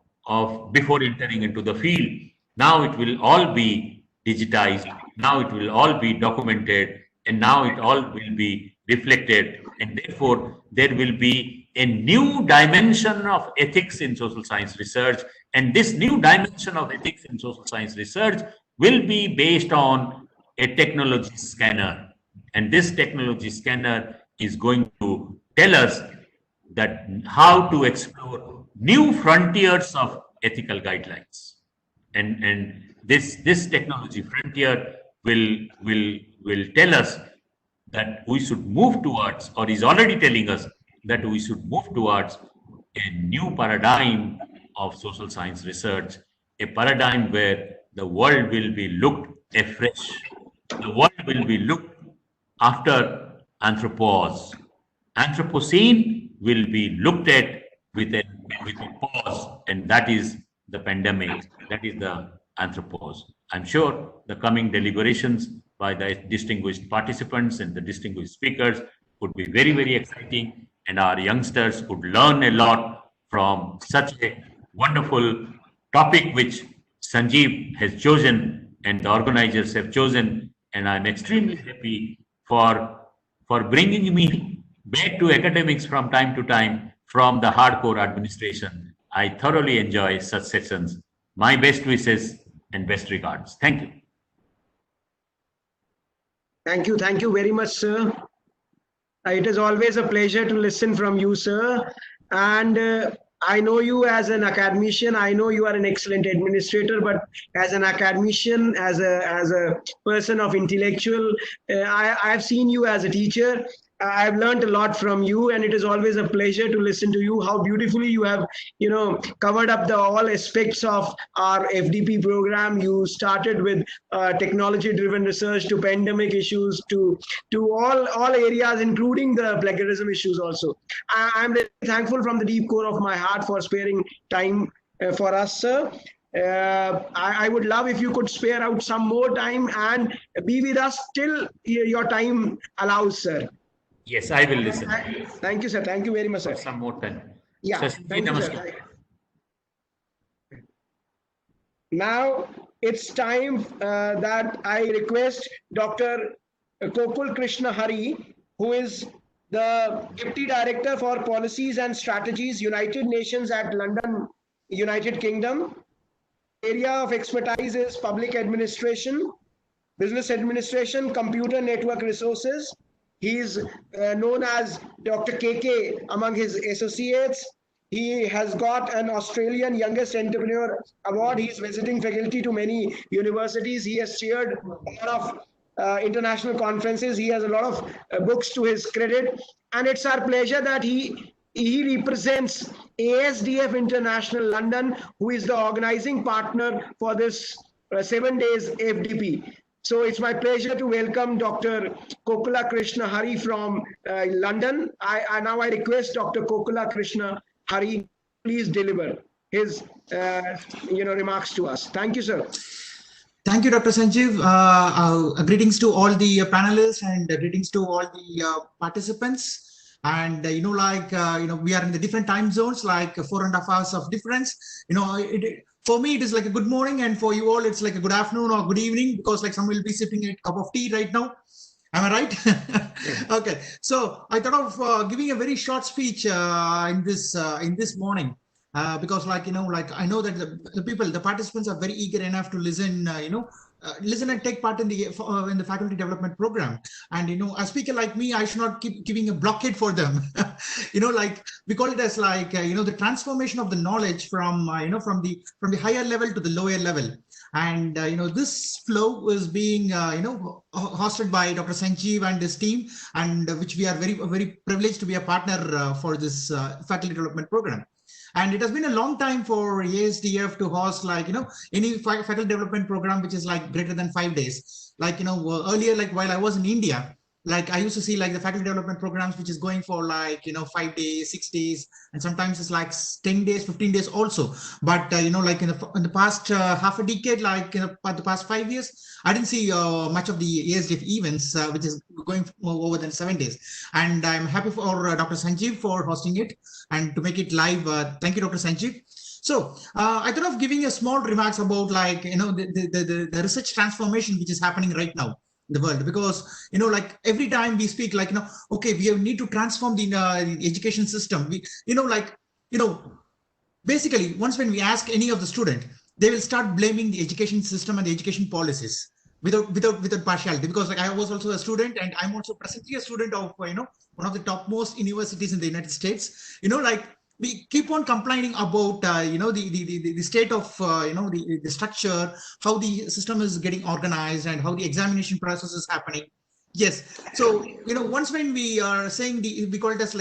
before entering into the field, now it will all be digitized, now it will all be documented, and now it all will be reflected, and therefore there will be a new dimension of ethics in social science research. And this new dimension of ethics in social science research will be based on a technology scanner. And this technology scanner is going to tell us that how to explore new frontiers of ethical guidelines. And this technology frontier will tell us that we should move towards, or is already telling us that we should move towards, a new paradigm of social science research, a paradigm where the world will be looked afresh. The world will be looked after anthropos. Anthropocene will be looked at with a pause, and that is the pandemic, that is the anthropos. I'm sure the coming deliberations by the distinguished participants and the distinguished speakers would be very, very exciting, and our youngsters would learn a lot from such a wonderful topic which Sanjeev has chosen and the organizers have chosen. And I'm extremely happy for bringing me back to academics from time to time from the hardcore administration. I thoroughly enjoy such sessions. My best wishes and best regards. Thank you. Thank you very much, sir. It is always a pleasure to listen from you, sir. And I know you as an academician. I know you are an excellent administrator, but as an academician, as a person of intellectual, I've seen you as a teacher. I've learned a lot from you, and it is always a pleasure to listen to you, how beautifully you have, covered up all aspects of our FDP program. You started with technology-driven research to pandemic issues to all areas, including the plagiarism issues also. I'm really thankful from the deep core of my heart for sparing time for us, sir. I would love if you could spare out some more time and be with us till your time allows, sir. Yes, I will listen. Thank you, sir. Thank you very much, sir. For some more time. Yeah, Shashi ji, thank you, namaskar. sir. Now it's time that I request Dr. Kokul Krishna Hari, who is the Deputy Director for Policies and Strategies, United Nations at London, United Kingdom. Area of expertise is public administration, business administration, computer network resources. He is known as Dr. KK among his associates. He has got an Australian Youngest Entrepreneur Award. He's visiting faculty to many universities. He has chaired a lot of international conferences. He has a lot of books to his credit. And it's our pleasure that he represents ASDF International London, who is the organizing partner for this 7 days FDP. So it's my pleasure to welcome Dr. Kokula Krishna Hari from London. Now I request Dr. Kokula Krishna Hari, please deliver his remarks to us. Thank you, sir. Thank you, Dr. Sanjeev. Greetings to all the panelists and greetings to all the participants. And we are in the different time zones, like 4.5 hours of difference. For me, it is like a good morning, and for you all, it's like a good afternoon or good evening, because like some will be sipping a cup of tea right now. Am I right? Okay. So I thought of giving a very short speech in this morning. Because I know that the participants are very eager enough to listen, listen and take part in the faculty development program. And, a speaker like me, I should not keep giving a blockade for them. We call it as the transformation of the knowledge from the higher level to the lower level. And, this flow is being, hosted by Dr. Sanjeev and his team, and which we are very, very privileged to be a partner for this faculty development program. And it has been a long time for ASDF to host any faculty development program which is greater than 5 days. Earlier, while I was in India, I used to see the faculty development programs which is going for 5 days, 6 days, and sometimes it's 10 days, 15 days also. But in the past half a decade, the past 5 years, I didn't see much of the ASDF events which is going over than 7 days. And I'm happy for Dr. Sanjeev for hosting it and to make it live. Thank you, Dr. Sanjeev. So I thought of giving a small remarks about the research transformation which is happening right now in the world, because every time we speak okay, we need to transform the education system. Basically once when we ask any of the student, they will start blaming the education system and the education policies without partiality, because I was also a student, and I'm also presently a student of one of the topmost universities in the United States. We keep on complaining about the state of the structure, how the system is getting organized, and how the examination process is happening. Yes. So once when we are saying we call it as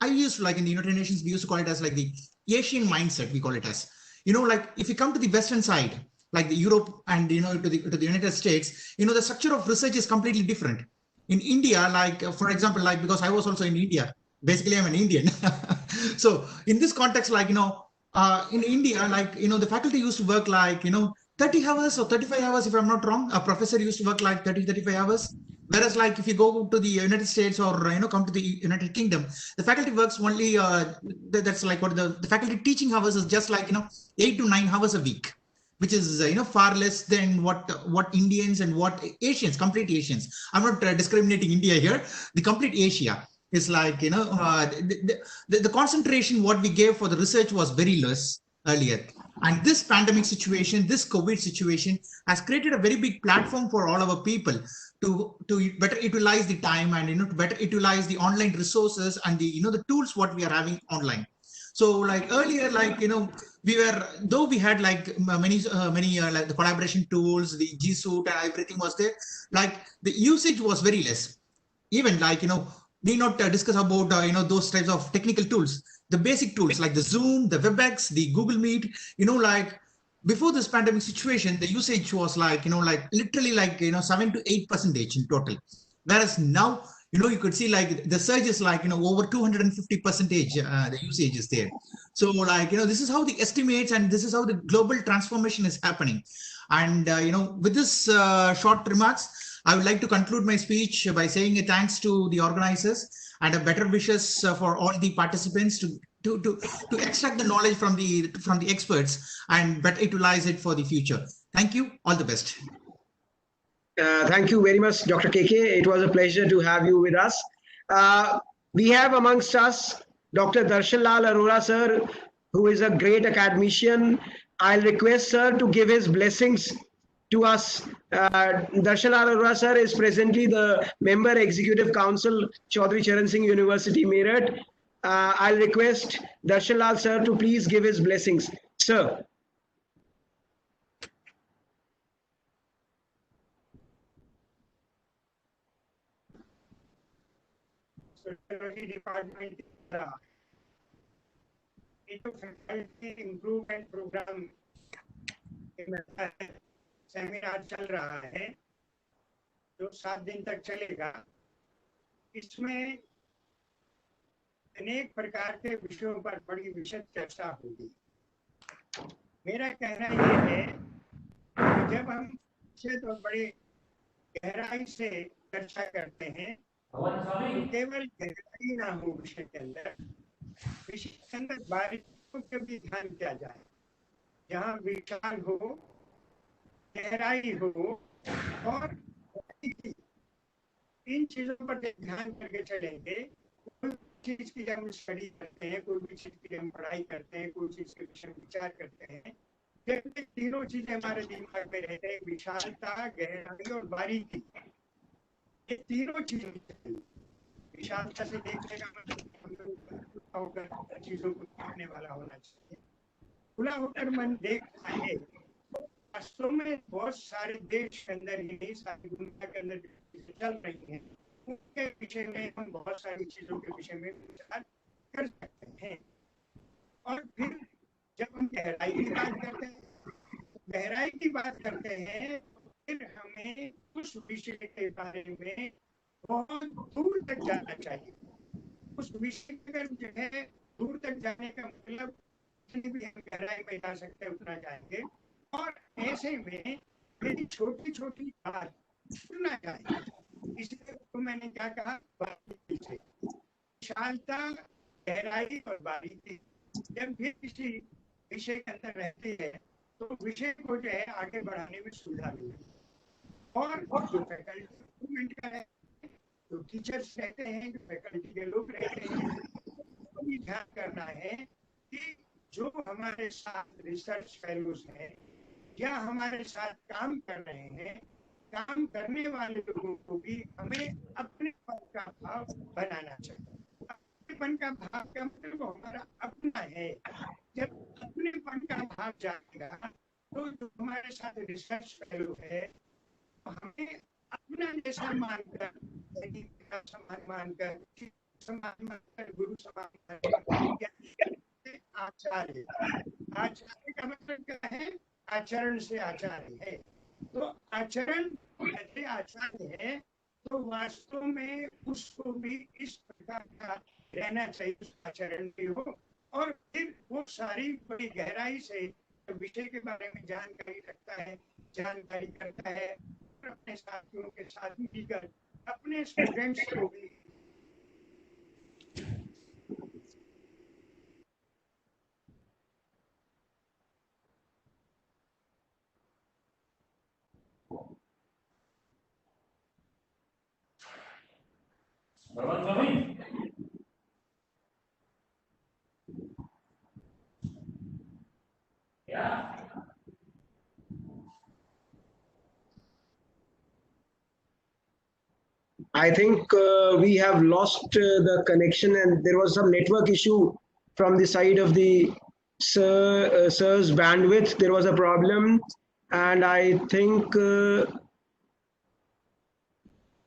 I used to in the United Nations, we used to call it as the Asian mindset. We call it as if you come to the Western side, like the Europe and to the United States, the structure of research is completely different. In India, for example, because I was also in India. Basically, I'm an Indian. So in this context, in India, the faculty used to work 30 hours or 35 hours, if I'm not wrong. A professor used to work 30, 35 hours. Whereas if you go to the United States or come to the United Kingdom, the faculty works only, that's what the faculty teaching hours is just 8 to 9 hours a week, which is far less than what Indians and what Asians, complete Asians. I'm not discriminating India here. The complete Asia. It's the concentration what we gave for the research was very less earlier. And this pandemic situation, this COVID situation has created a very big platform for all our people to better utilize the time and to better utilize the online resources and the tools what we are having online. So earlier, we were, though we had many the collaboration tools, the G Suite and everything was there, the usage was very less. Even need not discuss about those types of technical tools, the basic tools like the Zoom, the WebEx, the Google Meet. Before this pandemic situation, the usage was literally 7 to 8% in total, whereas now you could see the surge is over 250% the usage is there. So this is how the estimates and this is how the global transformation is happening. And with this short remarks, I would like to conclude my speech by saying a thanks to the organizers and a better wishes for all the participants to extract the knowledge from the experts and better utilize it for the future. Thank you. All the best. Thank you very much, Dr. KK. It was a pleasure to have you with us. We have amongst us Dr. Darshan Lal Arora, sir, who is a great academician. I'll request sir to give his blessings to us. Darshan Lal Arora, sir, is presently the member executive council, Chaudhry Charan Singh University, Meerut. I'll request Darshan Lal, sir, to please give his blessings. Sir. Sociology department ये तो faculty improvement programme seminar चल रहा है जो 7 दिन तक चलेगा। इसमें अनेक प्रकार के विषयों पर बड़ी विशद चर्चा होगी। मेरा कहना यह है कि जब हम इसे तो बड़ी गहराई से चर्चा करते हैं तो केवल गहराई ना हो विषय के अंदर, विषय के अंदर बारीकियों पे भी ध्यान किया जाए। जहाँ विशाल हो, गहराई हो और इन चीजों पर ध्यान करके चलेंगे। कोई चीज की जब हम स्टडी करते हैं, कोई भी चीज की हम पढ़ाई करते हैं, कोई चीज के विषय में विचार करते हैं, जब तीनों चीजें हमारे दिमाग में रहते हैं, विशालता, गहराई और बारीकी, ये तीनों चीजें विशालता से देखने का मतलब चीजों को देखने वाला होना चाहिए। खुला होकर मन देख पाए। वास्तव में बहुत सारे देश के अंदर ही नहीं, सारी दुनिया के अंदर चल रही हैं, उनके विषय में हम बहुत सारी चीजों के विषय में विचार कर सकते हैं। और फिर जब हम गहराई की बात करते हैं, गहराई की बात करते हैं, फिर हमें उस विषय के बारे में बहुत दूर तक जाना चाहिए। उस विषय अगर जो है दूर तक जाने का मतलब जितनी भी हम गहराई में जा सकते हैं उतना जाएंगे। और ऐसे में यदि छोटी छोटी बात सुनना चाहिए, इसलिए तो मैंने क्या कहा, बारीकी से विशालता, गहराई और बारीकी जब भी किसी विषय के अंदर रहती है तो विषय को जो है आगे बढ़ाने में सुविधा मिलेगी। और जो फैकल्टी का है, जो टीचर्स रहते हैं, जो फैकल्टी के लोग रहते हैं, उनको भी ध्यान करना है कि जो हमारे साथ रिसर्च फेलोज हैं या हमारे साथ काम कर रहे हैं, काम करने वाले लोगों को भी हमें अपनेपन का भाव बनाना चाहिए। अपनेपन का भाव का मतलब हमारा अपना है। जब अपनेपन का भाव जाएगा तो जो हमारे साथ रिसर्च फेलो है हमें अपना जैसा मानकर, समान मानकर, समान मानकर, गुरु समान मानकर, आचार्य, आचार्य का मतलब क्या है? आचरण से आचार्य है। तो आचरण यदि आचार्य है तो वास्तव में उसको भी इस प्रकार का रहना चाहिए, उस आचरण भी हो। और फिर वो सारी बड़ी गहराई से विषय के बारे में जानकारी रखता है, जानकारी करता है, और अपने साथियों के साथ मिलकर अपने स्टूडेंट्स को भी I think we have lost the connection and there was some network issue from the side of the sir's bandwidth. There was a problem and I think,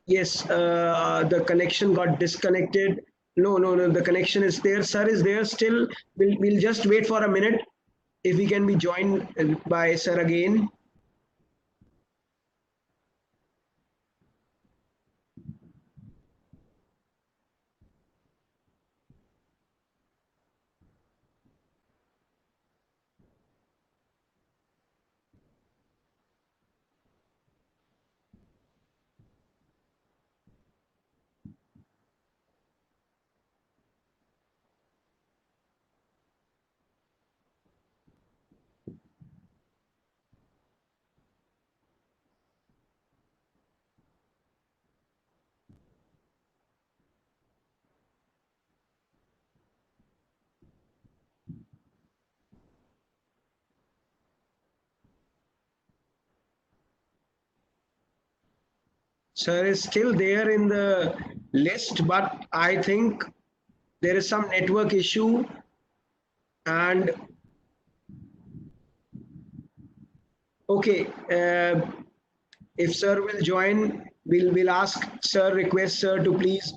yes, the connection got disconnected. No, the connection is there. Sir is there still. We'll just wait for a minute if we can be joined by sir again. Sir is still there in the list, but I think there is some network issue, and okay, if sir will join, we'll ask sir, request sir to please,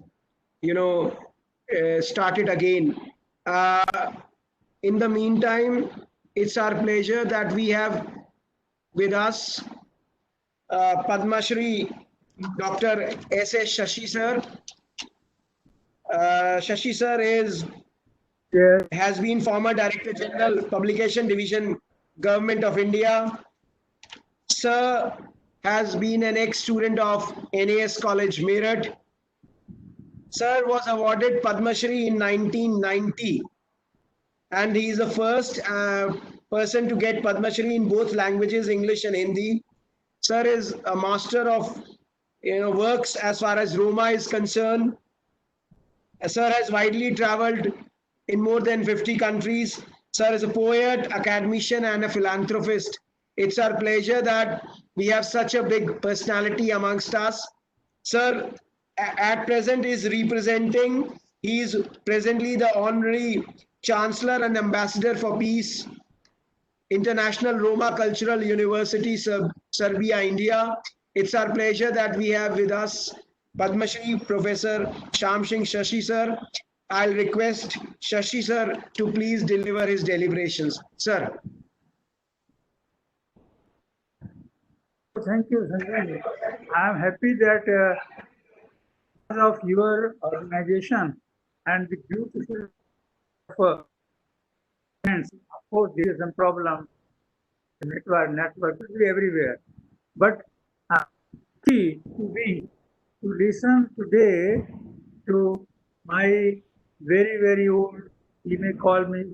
start it again. In the meantime, it's our pleasure that we have with us Padma Shri Dr. S.S. Shashi sir. Shashi sir has been former Director General, Publication Division, Government of India. Sir has been an ex-student of NAS College, Meerut. Sir was awarded Padma Shri in 1990, and he is the first person to get Padma Shri in both languages, English and Hindi. Sir is a master of works as far as Roma is concerned. Sir has widely traveled in more than 50 countries. Sir is a poet, academician, and a philanthropist. It's our pleasure that we have such a big personality amongst us. Sir, at present is representing, he is presently the Honorary Chancellor and Ambassador for Peace, International Roma Cultural University, Serbia, India. It's our pleasure that we have with us Padma Shri Professor Shyam Singh Shashi sir. I'll request Shashi sir to please deliver his deliberations. Sir. Thank you, Sanjay. I am happy that of your organization and the beautiful friends. Of course, there is some problem. Network will be everywhere. But to listen today to my very, very old, he may call me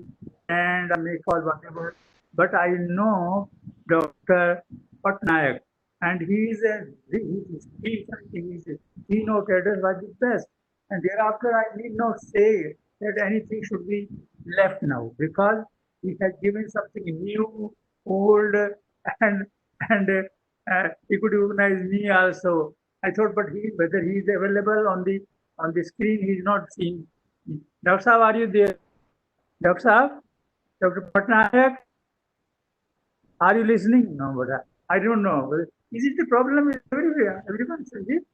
and I may call whatever, but I know Dr. Patnaik, and he noted as the best. And thereafter, I need not say that anything should be left now, because he has given something new, old, and he could recognize me also. I thought, but whether he is available on the screen, he is not seen. Dr. Saab, are you there? Dr. Saab? Dr. Patnaik? Are you listening? No, but I don't know. Is it the problem everywhere? Everyone says it?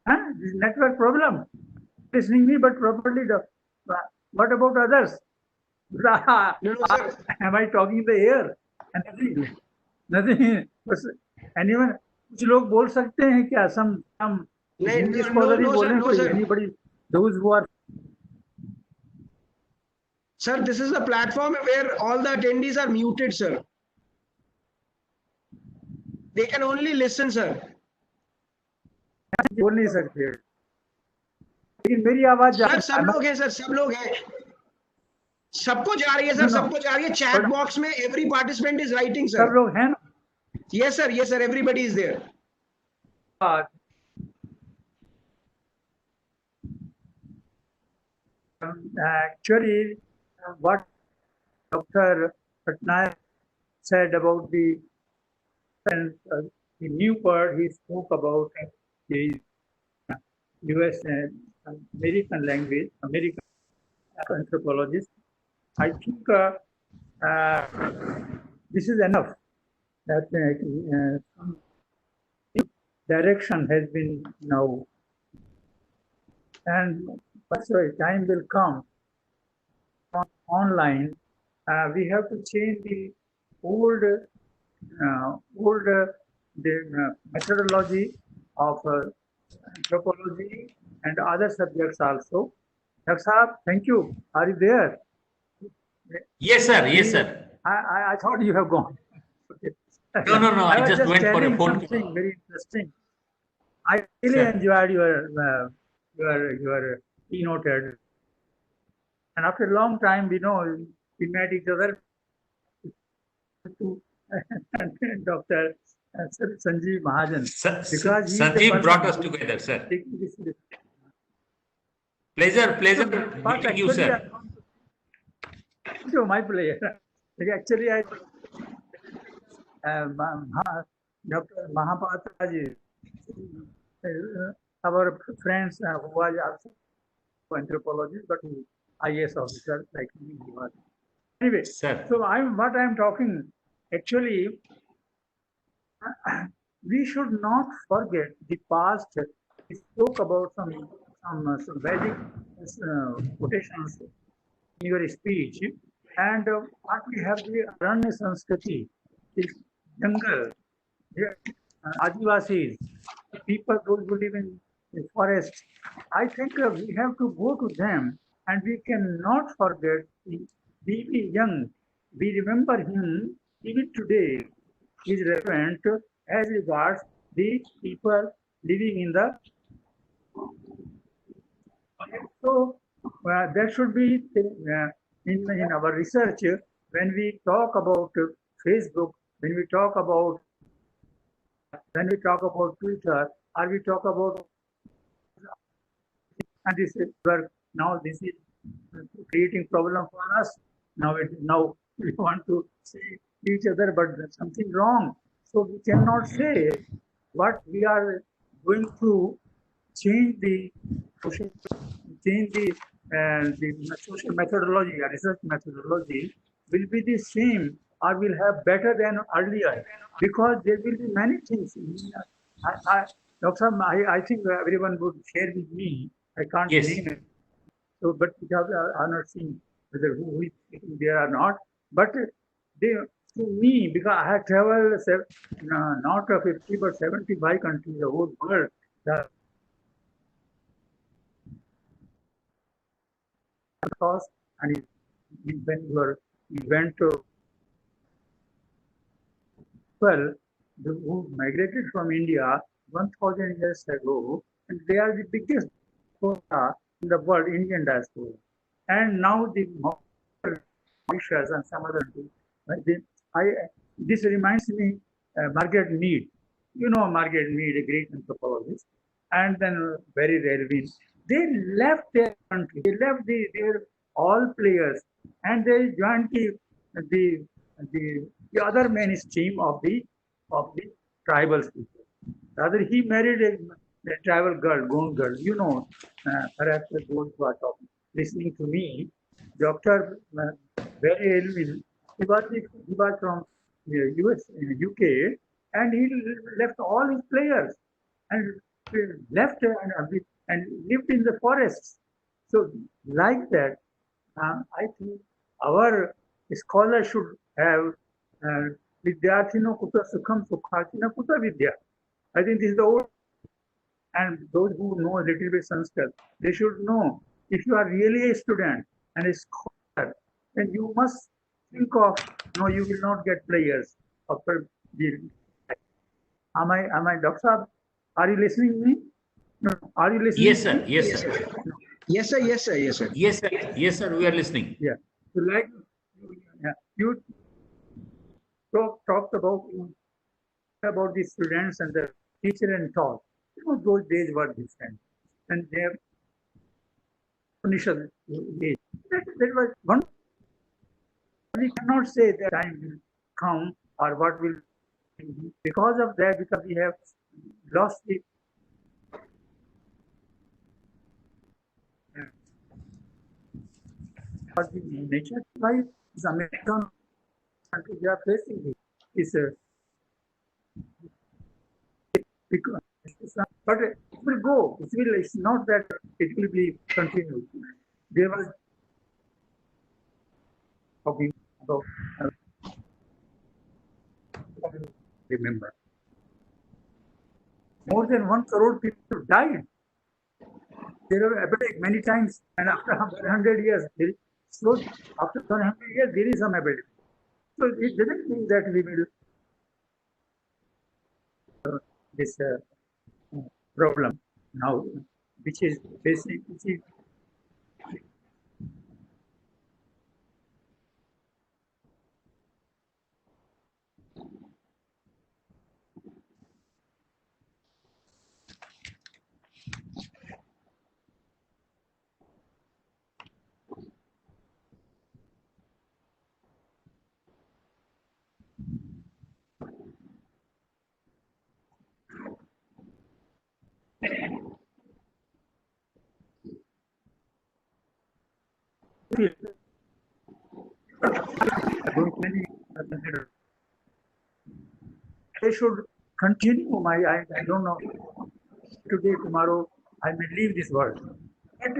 Huh? This network problem. Listening me, but properly. What about others? No, sir. Am I talking in the air? Nothing. Anyone? कुछ लोग बोल सकते हैं क्या? Some Hindi scholar ही बोलें कोई? Anybody? Those who are. Sir, this is a platform where all the attendees are muted, sir. They can only listen, sir. बोल नहीं सकते. लेकिन मेरी आवाज सर सब लोग हैं, सर सब लोग हैं. सबको जा रही है सर, सबको जा रही है. चैट बॉक्स में every participant is writing, sir. सब लोग हैं ना? Yes, sir. Yes, sir. Everybody is there. Actually, what Dr. Patnaik said about the new word he spoke about the US and American language, American anthropologist. I think this is enough. That some direction has been now, and sorry, time will come online. We have to change the old methodology of anthropology and other subjects also. Dr. Saab, thank you. Are you there? Yes, sir. Yes, sir. I thought you have gone. Okay. No. I just went for a phone call. Very interesting. I really enjoyed your keynote. And after a long time, we met each other. Dr. Sanjeev Mahajan. Because Sanjeev brought us together, sir. Pleasure meeting you, sir. My pleasure. Actually, Dr. Mahapatra ji, our friends who was also anthropologist, but he IAS officer like me. He was. Anyway, Sir. so what I'm talking actually, we should not forget the past. We spoke about some Vedic quotations in your speech, and what we have the Aranya Sanskriti, the jungle, the Adivasis, the people those who live in the forest. I think we have to go to them, and we cannot forget the B.B. Young. We remember him even today. Is relevant as regards the people living in the. So there should be in our research when we talk about Facebook, when we talk about Twitter, or we talk about, and this is where now this is creating problem for us. Now we want to see each other, but there's something wrong. So we cannot say what we are going to change the social, the social methodology, or research methodology will be the same or will have better than earlier, because there will be many things. Dr. I think everyone would share with me. I can't Yes. name it. So, but we have not seen whether who is sitting there or not. But they, to me, because I have traveled not 50 but 75 countries, the whole world. Because and when you went to well, who migrated from India 1,000 years ago, and they are the biggest quota in the world, Indian diaspora. And now the Mauritius and some other things. This reminds me Margaret Mead. You know Margaret Mead, a great anthropologist, and then Barry Relvin. They left their country. They left their all players, and they joined the the other mainstream of the tribal people. Rather, he married a tribal girl, Gond girl. You know, perhaps those who are talking, listening to me, Dr. Barry Elvin, he was from US, UK, and he left all his players and left and lived in the forests. So, like that, I think our scholars should have Vidyarthino Kuta Sukham Sukhatina Kuta Vidya. I think this is the old, and those who know a little bit Sanskrit, they should know if you are really a student and a scholar, then you must think of, no, you will not get players. Am I, Dr. Saab, are you listening to me? No, are you listening? Yes, sir. Yes, sir. Yes, sir. Yes, sir. Yes, sir. Yes, sir. Yes, sir. We are listening. Yeah. So like you talked about the students and the teacher and taught. You know, those days were different, and they have initial age. That was one. We cannot say that time will come or what will be because of that, because we have lost the nature. Why is American country we are facing this? Because, but it will go. It's not that it will be continued. There was talking about remember more than 1 crore people died. There are epidemic many times, and after 100 years, so after 100 years there is some epidemic. So it doesn't mean that we will this problem now, which is basic, which is don't many consider they should continue my I don't know today tomorrow I may leave this world. But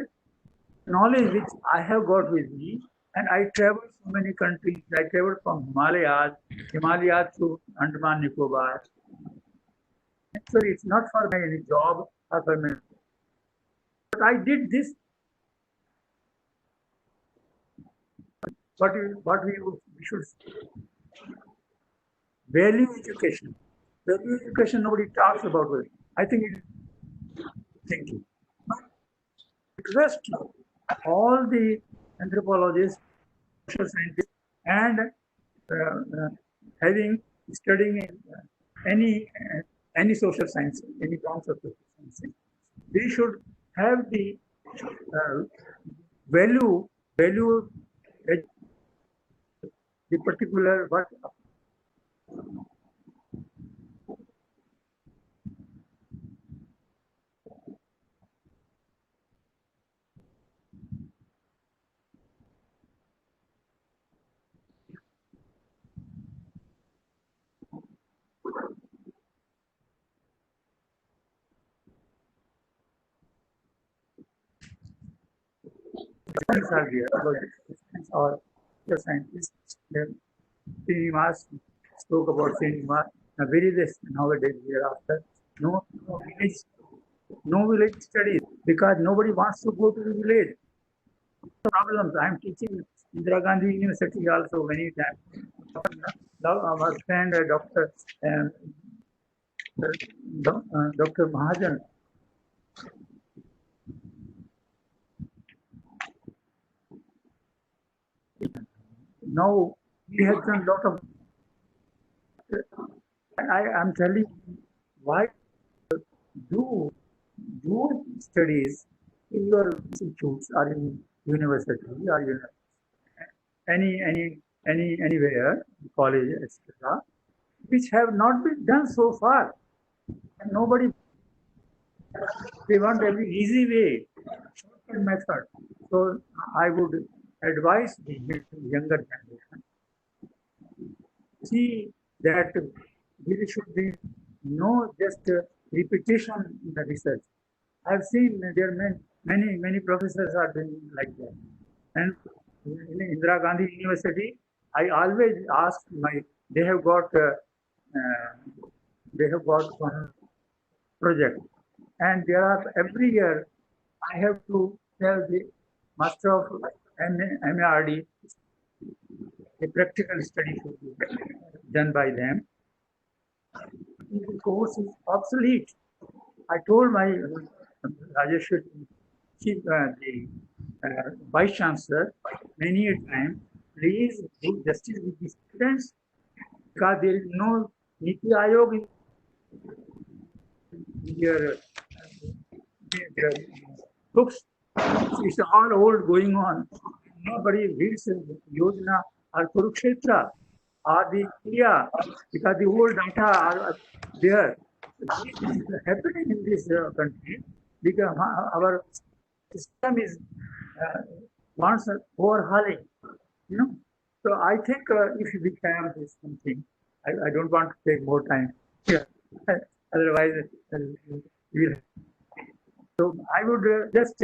knowledge which I have got with me, and I traveled so many countries. I traveled from Himalayas to Andaman Nicobar. Actually, it's not for my any job or for my. But I did this. What we should value education. Value education nobody talks about it. I think it is thinking. Request all the anthropologists, social scientists, and having studying any social science, any branch of social science, they should have the value the particular what. Science are there, or the scientists. Srinivas spoke about Srinivas. Very less nowadays thereafter. No village studies because nobody wants to go to the village. Problems. I am teaching Indira Gandhi University also many times. Our friend Dr. Mahajan. Now we have done a lot of. I am telling you why do studies in your institutes or in university or anywhere, college, etc., which have not been done so far. And nobody, they want every easy way, shortcut method. So I would advise the younger generation, see that there should be no just repetition in the research. I've seen there are many professors are doing like that. And in Indira Gandhi University, I always ask they have got one project, and there are every year I have to tell the master of MARD a practical study should be done by them. The course is obsolete. I told my Rajeshwar, the Vice Chancellor, many a time, please do justice with the students because there is no Niti Ayog in their books. It's all old going on. Nobody reads Yojana or Kurukshetra or the Kriya because the old data are there. This is happening in this country because our system is wants overhauling, So I think if we have this something, I don't want to take more time here. Otherwise, we'll. So I would just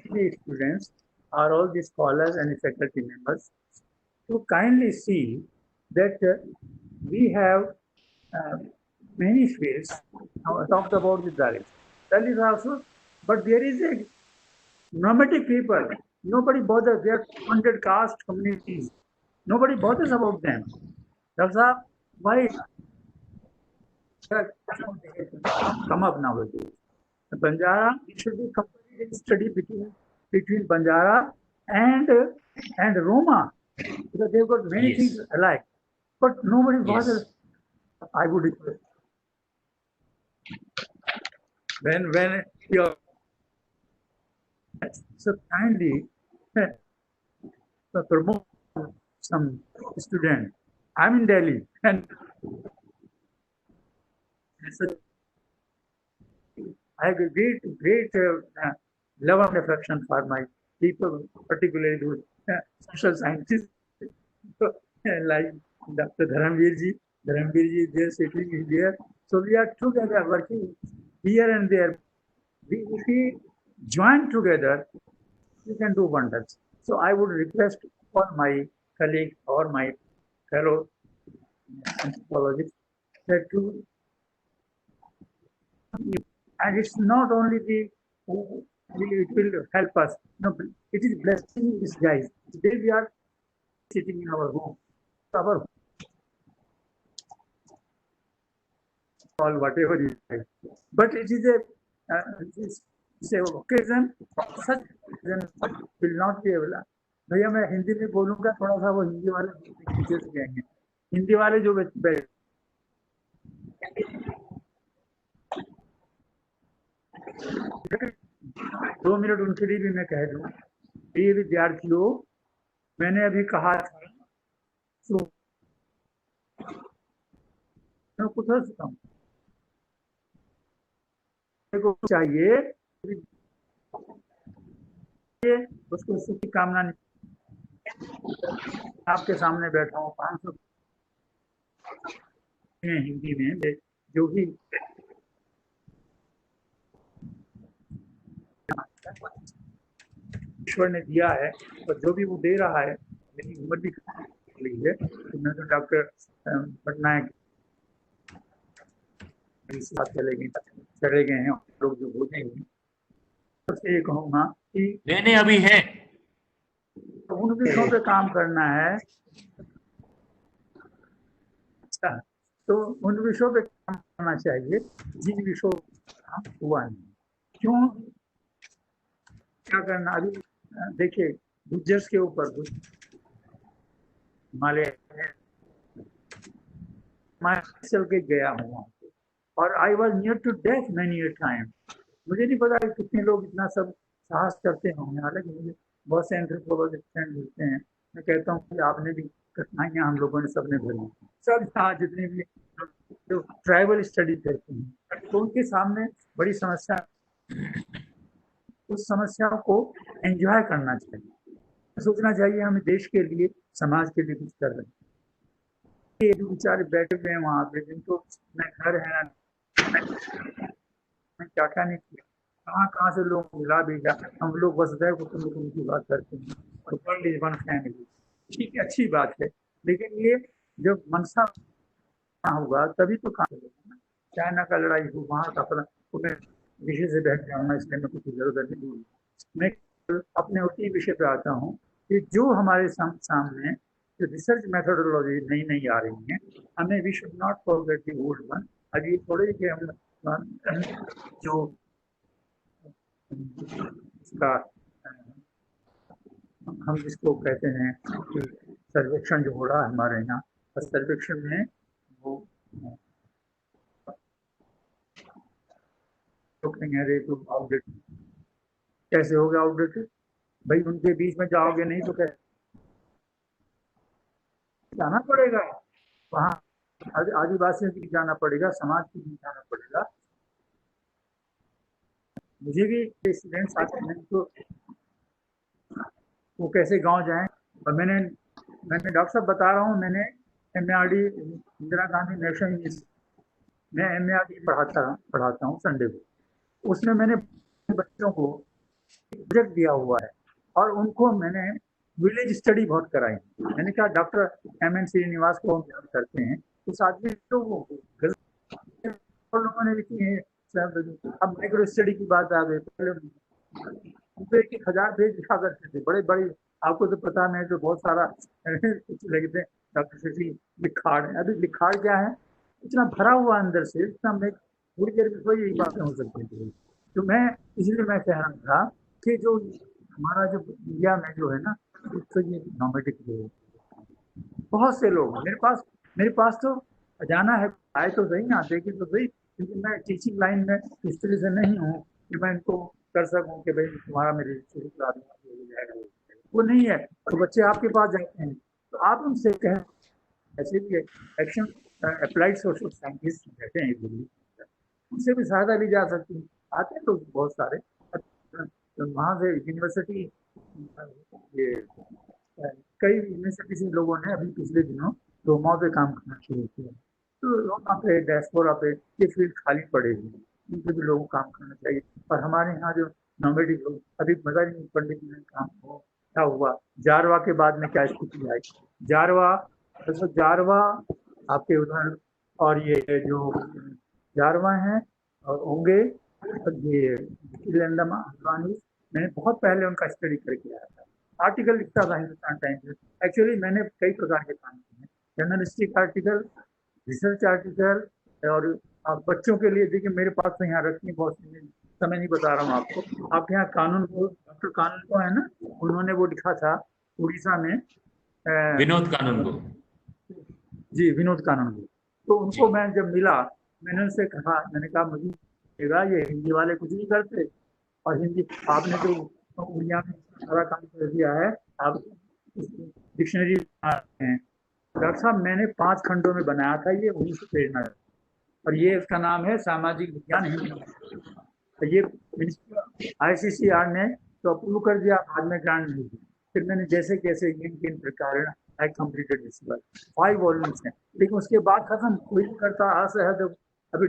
the students or all the scholars and the faculty members to kindly see that we have many fields. Now I talked about the Dalits also, but there is a nomadic people. Nobody bothers. They are 200 caste communities. Nobody bothers about them. That's why come up nowadays. Banjara, it should be comparative study between Banjara and Roma because they've got many things alike. But nobody bothers. I would request when you're so kindly promote some student. I'm in Delhi and I have a great love and affection for my people, particularly those social scientists like Dr. Dharamveer ji. Dharamveer ji is there, sitting is there. So we are together working here and there. If we join together, we can do wonders. So I would request all my colleagues or my fellow anthropologists that to, and it's not only it will help us. No, it is blessing in disguise. Today we are sitting in our home, our all whatever is right. But it is a occasion, such occasion will not be available. भैया मैं हिंदी में बोलूंगा, थोड़ा सा वो हिंदी वाले पीछे से जाएंगे, हिंदी वाले जो बैठ 2 मिनट उनके लिए भी मैं कह दूं, ये विद्यार्थियों, मैंने अभी कहा था तो मैं कुछ सोचता हूँ को चाहिए उसको सुख की कामना नहीं। आपके सामने बैठा हूँ 500 हिंदी में जो भी ईश्वर ने दिया है और जो भी वो दे रहा है, मेरी उम्र भी है तो मैं तो डॉक्टर पटनायक साथ चले गए हैं लोग जो बोलेंगे, तो ये कहूँगा कि नहीं अभी है उन विषयों पे काम करना है। अच्छा, तो उन विषयों पे काम करना चाहिए जिन विषयों काम हुआ नहीं। क्यों क्या करना? अभी देखिए गुज्जर्स के ऊपर हिमालय चल के गया हूँ वहाँ पे और I was near to death many a time. मुझे नहीं पता कि कितने लोग इतना सब साहस करते होंगे, हालांकि मुझे बहुत से एंथ्रोपोलॉजिस्ट फ्रेंड मिलते हैं, मैं कहता हूँ कि आपने भी कठिनाइयाँ हम लोगों ने सबने भरी, सब साथ जितने भी जो ट्राइबल स्टडी करते हैं तो उनके सामने बड़ी समस्या, उस समस्याओं को एंजॉय करना चाहिए, सोचना चाहिए हमें देश के लिए समाज के लिए कुछ कर रहे हैं। ये जो बेचारे बैठे हुए हैं वहाँ पे जिनको न घर है क्या क्या नहीं किया, कहाँ से लोग मिला भेजा, हम लोग वसुधैव कुटुंबकम की बात करते हैं और वर्ल्ड इज वन फैमिली, ठीक है अच्छी बात है, लेकिन ये जब मनसा होगा तभी तो काम चलेगा ना। चाइना का लड़ाई हो वहाँ का अपना विषय से बैठ जाऊंगा, इसलिए मैं कुछ जरूरत नहीं दूंगी। मैं अपने उसी विषय पे आता हूँ कि जो हमारे सामने जो रिसर्च मेथोडोलॉजी नई नई आ रही है, हमें we should not forget the old one. अभी थोड़े कि हम जो इसका हम जिसको कहते हैं कि सर्वेक्षण जो हो रहा है हमारे यहाँ, सर्वेक्षण में वो आउटडेट कैसे हो गया आउटडेट? भाई उनके बीच में जाओगे नहीं तो कैसे जाना पड़ेगा, वहाँ आदिवासियों की जाना पड़ेगा, समाज की भी जाना पड़ेगा। मुझे भी स्टूडेंट्स आते हैं तो वो कैसे गांव जाएं, और मैंने डॉक्टर साहब बता रहा हूँ, मैंने MARD Indira Gandhi national university में MARD पढ़ाता हूँ संडे को, उसमें मैंने बच्चों को प्रोजेक्ट दिया हुआ है और उनको मैंने विलेज स्टडी बहुत कराई। मैंने कहा डॉक्टर MN श्रीनिवास को हम याद करते हैं, उस आदमी तो वो लोगों ने लिखी है। अब माइक्रो स्टडी की बात आ गई, पहले 1000 पेज लिखा करते थे, बड़े बड़े, आपको तो पता नहीं तो बहुत सारा कुछ लिखते हैं डॉक्टर शशि लिखाड़ है। अभी लिखाड़ क्या है, इतना भरा हुआ अंदर से, इतना मैं थोड़ी देर में कोई यही बातें हो सकती थी। तो मैं इसलिए मैं कह रहा था कि जो हमारा जो इंडिया में जो है ना, तो ये नॉमेटिक जो बहुत से लोग मेरे पास तो जाना है, आए तो सही ना, देखे तो सही, क्योंकि मैं टीचिंग लाइन में इस तरह से नहीं हूँ कि मैं इनको कर सकूँ कि भाई तुम्हारा मेरे शुरू करा दूंगा, वो नहीं है। तो बच्चे आपके पास जाते हैं तो आप उनसे कहें, ऐसे भी एक्शन अप्लाइड सोशल साइंटिस्ट बैठे हैं दिल्ली, उनसे भी सहायता ली जा सकती है। आते हैं लोग बहुत सारे, तो वहाँ से यूनिवर्सिटी, ये कई यूनिवर्सिटी से लोगों ने अभी पिछले दिनों रोमा पे काम करना शुरू किया। तो रोमा पे, डायस्पोरा पे ये फील्ड खाली पड़े हुए, इन पे भी लोगों को काम करना चाहिए। और हमारे यहाँ जो नॉमेडिक लोग, अभी मदर पंडित ने काम हो क्या हुआ, जारवा के बाद में क्या स्थिति आई, जारवा तो जारवा आपके उधर, और ये जो जारवा हैं और होंगे, ये मैंने बहुत पहले उनका स्टडी करके आया था, आर्टिकल लिखता था हिंदुस्तान टाइम्स में। एक्चुअली मैंने कई प्रकार के काम किए हैं, जर्नलिस्टिक आर्टिकल, रिसर्च आर्टिकल, और बच्चों के लिए देखिए मेरे पास तो यहाँ रखी बहुत सी, समय नहीं बता रहा हूँ आपको। आपके यहाँ कानून को, डॉक्टर कानून को है ना, उन्होंने वो लिखा था उड़ीसा में, विनोद कानून को, जी विनोद कानून को। तो उनको मैं जब मिला, मैंने उनसे कहा, मैंने कहा मुझे ये हिंदी वाले कुछ नहीं करते, और हिंदी आपने जो उड़िया में सारा काम कर दिया है, आप डिक्शनरी हैं। डॉक्टर साहब मैंने 5 खंडों में बनाया था, ये 19 प्रेरणा, और ये इसका नाम है सामाजिक विज्ञान हिंदी। तो ये ICCR ने तो अप्रूव कर दिया, बाद में ग्रांट नहीं दी। फिर मैंने जैसे कैसे किन प्रकार I completed this work, 5 volumes हैं, लेकिन उसके बाद खत्म कोई नहीं करता असहद। अभी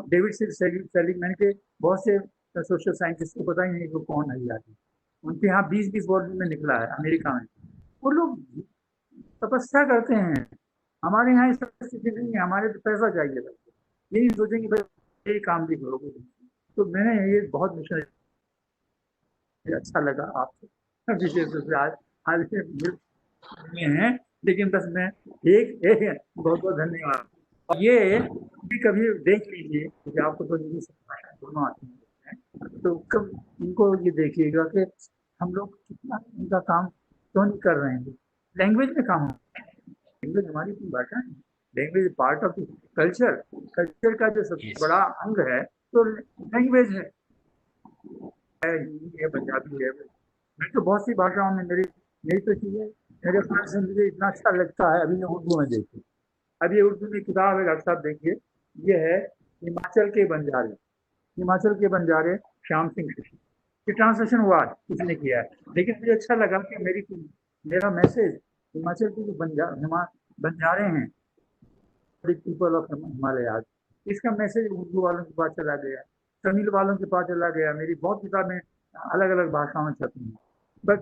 डेविड सेलिगमैन के बहुत से सोशल साइंटिस्ट को पता ही नहीं कि कौन है आदमी, उनके यहाँ 20-20 वॉल्यूम में निकला है अमेरिका में। वो लोग तपस्या करते हैं, हमारे यहाँ इस स्थिति नहीं है, हमारे तो पैसा चाहिए था, यही सोचेंगे भाई ये काम भी करोगे। तो मैंने ये बहुत मिशन, अच्छा लगा आपसे विशेष रूप से आज में हैं, लेकिन बस मैं एक बहुत बहुत धन्यवाद। और ये भी कभी देख लीजिए, क्योंकि आपको तो इंग्लिश भाषा दोनों आती है, तो कब इनको ये देखिएगा कि हम लोग कितना इनका काम क्यों नहीं कर रहे हैं। लैंग्वेज में काम हो, लैंग्वेज हमारी अपनी भाषा है, language part of culture, culture का जो सबसे बड़ा अंग है तो लैंग्वेज है, हिंदी है, पंजाबी है। मैं तो बहुत सी भाषाओं में मेरी तो चीज़ है, मेरे ख्याल से मुझे इतना अच्छा लगता है। अभी मैं उर्दू में देखी, अभी उर्दू में किताब है, डॉक्टर साहब देखिए, ये है हिमाचल के बंजारे, हिमाचल के बंजारे श्याम सिंह ऋषि, ये ट्रांसलेशन हुआ किसने किया है, लेकिन मुझे अच्छा लगा कि मेरा मैसेज हिमाचल के जो बंजारे हैं, पीपल ऑफ हिमालय, इसका मैसेज उर्दू वालों के पास चला गया, तमिल वालों के पास चला गया। मेरी बहुत किताबें अलग अलग भाषाओं में छपी हैं, बट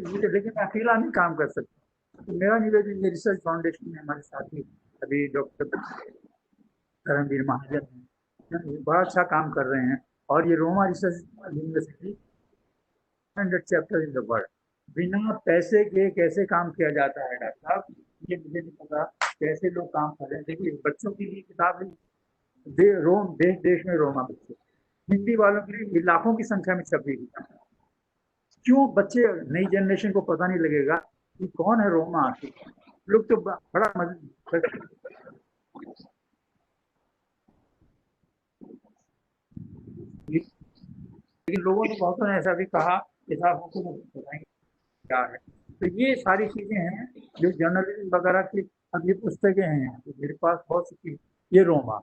मुझे लेकिन अकेला नहीं काम कर सकता। तो मेरा निवेदन, ये रिसर्च फाउंडेशन में हमारे साथी अभी डॉक्टर करमवीर महाजन हैं, बड़ा अच्छा काम कर रहे हैं। और ये Roma research university 100 chapter in the world, बिना पैसे के कैसे काम किया जाता है डॉक्टर साहब, ये मुझे नहीं पता कैसे लोग काम कर रहे हैं। देखिए बच्चों के लिए किताब देश देश में रोमा बच्चे, हिंदी वालों के लिए लाखों की संख्या में छपेगी। क्यों बच्चे, नई जनरेशन को पता नहीं लगेगा कि कौन है रोमा। लोग तो बड़ा लेकिन लोगों ने बहुतों ने ऐसा भी कहा कि साहब हमको बताएंगे क्या है। तो ये सारी चीजें हैं जो जर्नलिज्म वगैरह की, अब ये पुस्तकें हैं तो मेरे पास बहुत सी। ये रोमा,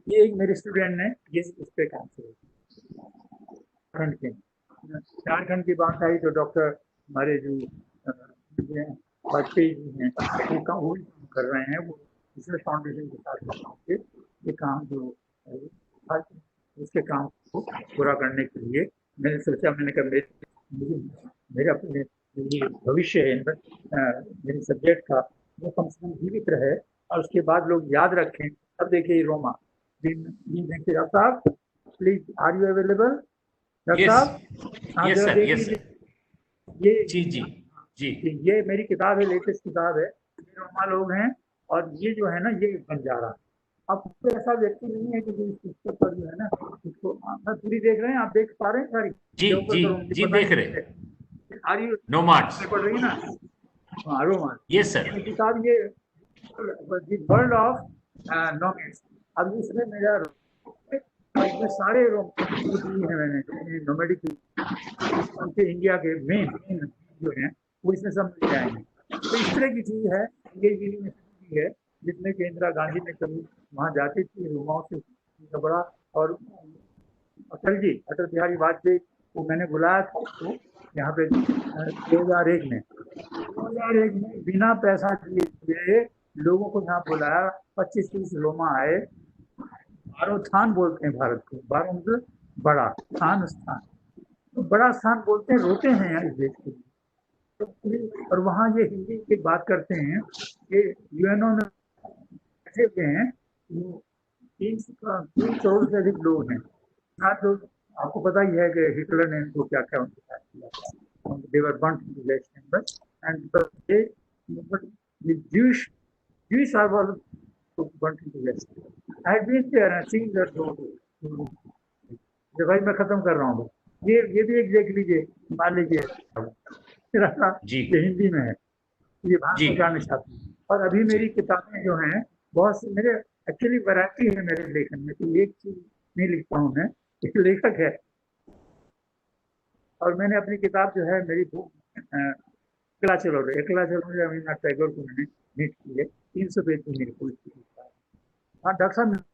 ये एक मेरे स्टूडेंट ने ये उस पर काम किया। झारखंड की बात आई तो डॉक्टर हमारे जो वाजपेयी जी हैं वो काम कर रहे हैं, वो रिसर्च फाउंडेशन के साथ ये काम जो उसके काम को पूरा करने के लिए मैंने सोचा, मैंने कहा मेरे अपने भविष्य है मेरे सब्जेक्ट का वो कम से कम जीवित रहे और उसके बाद लोग याद रखें। अब देखिए रोमा, देखिए डॉक्टर साहब please, are you available doctor साहब? Yes sir, yes sir. ये जी ये मेरी किताब है, लेटेस्ट किताब है, रोमा लोग हैं और ये जो है ना ये बंजारा। अब तो ऐसा व्यक्ति नहीं है कि इस पुस्तक पर जो है ना इसको पूरी देख रहे हैं, आप देख पा रहे हैं सारी? जी देख रहे हैं। आर यू नोमाड्स पढ़ रही है ना? हाँ रोमा, यस सर। किताब ये वर्ल्ड ऑफ नोमैड्स। अब इसमें मेरा इसमें सारे हैं मैंने नोमैडिक उनके इंडिया के मेन जो हैं वो इसमें सब मिल जाएंगे। तो इस तरह की चीज है ये यूनिवर्सिटी है जिसमें कि इंदिरा गांधी ने कभी वहाँ जाती थी रोमाओं से बड़ा और अटल बिहारी वाजपेयी को मैंने बुलाया था उसको यहाँ पे 2001 में बिना पैसा दिए लोगों को यहाँ बुलाया, 25-30 लोमा आए। बारोथान बोलते हैं भारत को, बारो मतलब बड़ा, स्थान स्थान, तो बड़ा स्थान बोलते हैं, रोते हैं यहाँ इस देश के लिए। तो और वहाँ ये हिंदी की बात करते हैं कि यूएनओ में बैठे हुए हैं 3 करोड़ से अधिक लोग हैं। तो आपको पता ही है कि हिटलर ने इनको क्या क्या उनके साथ किया। They were burnt into gas chambers, and but the Jewish are also burnt into gas chambers. I have been there and seen that. भाई मैं खत्म कर रहा हूँ, ये भी एक देख लीजिए, मान लीजिए ये हिंदी में है, ये भाषा जानना चाहती हूँ। और अभी मेरी किताबें जो हैं बहुत सी, मेरे एक्चुअली वैरायटी है मेरे लेखन में, तो एक चीज नहीं लिखता हूँ मैं, एक लेखक है। और मैंने अपनी किताब जो है मेरी बुक एकला चलो रविन्द्रनाथ टैगोर को मैंने नीट की है, 300 पेज की मेरी पूरी किताब। हाँ डॉक्टर साहब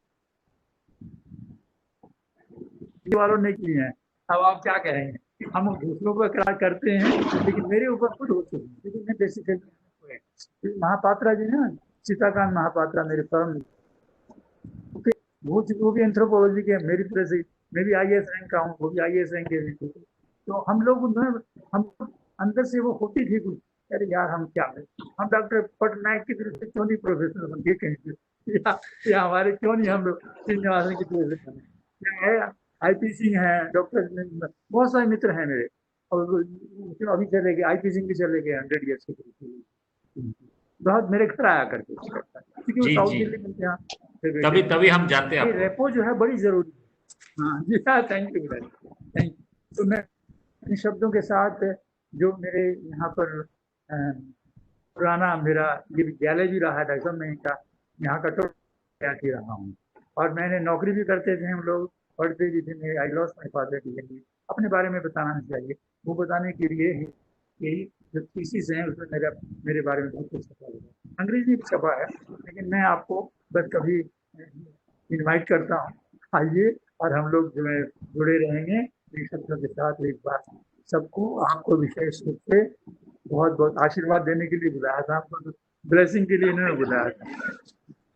वालों ने की है, अब आप क्या कहेंगे? हम दूसरों को इकरार करते हैं लेकिन मेरे ऊपर खुद हो चुकी है। लेकिन मैं बेसिकली महापात्रा जी ना, सीताकांत महापात्रा मेरे परम, वो भी एंथ्रोपोलॉजी के, मेरी तरह से मैं भी IAS रैंक का हूँ, वो भी IAS रैंक के। तो हम लोग हम अंदर से वो होती थी कुछ, अरे यार हम क्या है, हम डॉक्टर पटनायक की तरफ से क्यों नहीं प्रोफेसर बन के कहीं, या हमारे क्यों नहीं हम लोग श्रीनिवासन की तरफ से बने, IP सिंह है, डॉक्टर बहुत सारे मित्र हैं मेरे, और अभी चले गए, IP सिंह भी चले गए 100 ईयर्स के, बहुत मेरे घर आया करके, क्योंकि वो साउथ दिल्ली में यहाँ तभी हम जाते हैं। रेपो जो है बड़ी जरूरी है। हाँ जी हाँ, थैंक यू। तो मैं इन शब्दों के साथ जो मेरे यहाँ पर पुराना मेरा ये विद्यालय भी रहा है डॉक्टर साहब, मैं इनका यहाँ का विद्यार्थी रहा हूँ, और मैंने नौकरी भी करते थे, हम लोग पढ़ते भी थे। मेरे आई लॉस्ट माय फादर की, अपने बारे में बताना चाहिए, वो बताने के लिए यही जो थीसिस है उसमें मेरे बारे में बहुत कुछ छपा है, अंग्रेजी में छपा है, लेकिन मैं आपको बस कभी इनवाइट करता हूँ, आइए और हम लोग जो है जुड़े रहेंगे इन शब्दों के साथ। एक बार सबको, आपको विशेष रूप से बहुत बहुत आशीर्वाद देने के लिए बुलाया था, आपको ब्लेसिंग के लिए इन्होंने बुलाया था,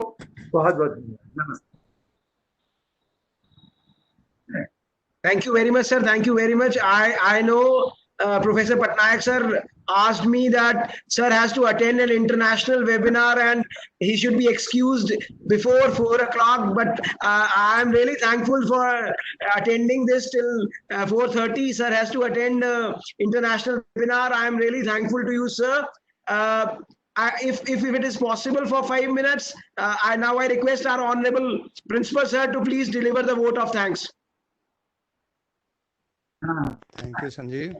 बहुत बहुत धन्यवाद, नमस्ते। Thank you very much, sir. Thank you very much. I know Professor Patnaik sir asked me that sir has to attend an international webinar and he should be excused before 4 o'clock. But I am really thankful for attending this till 4:30. Sir has to attend international webinar. I am really thankful to you, sir. If it is possible for 5 minutes, I request our honorable principal sir to please deliver the vote of thanks. Thank you, Sanjeev.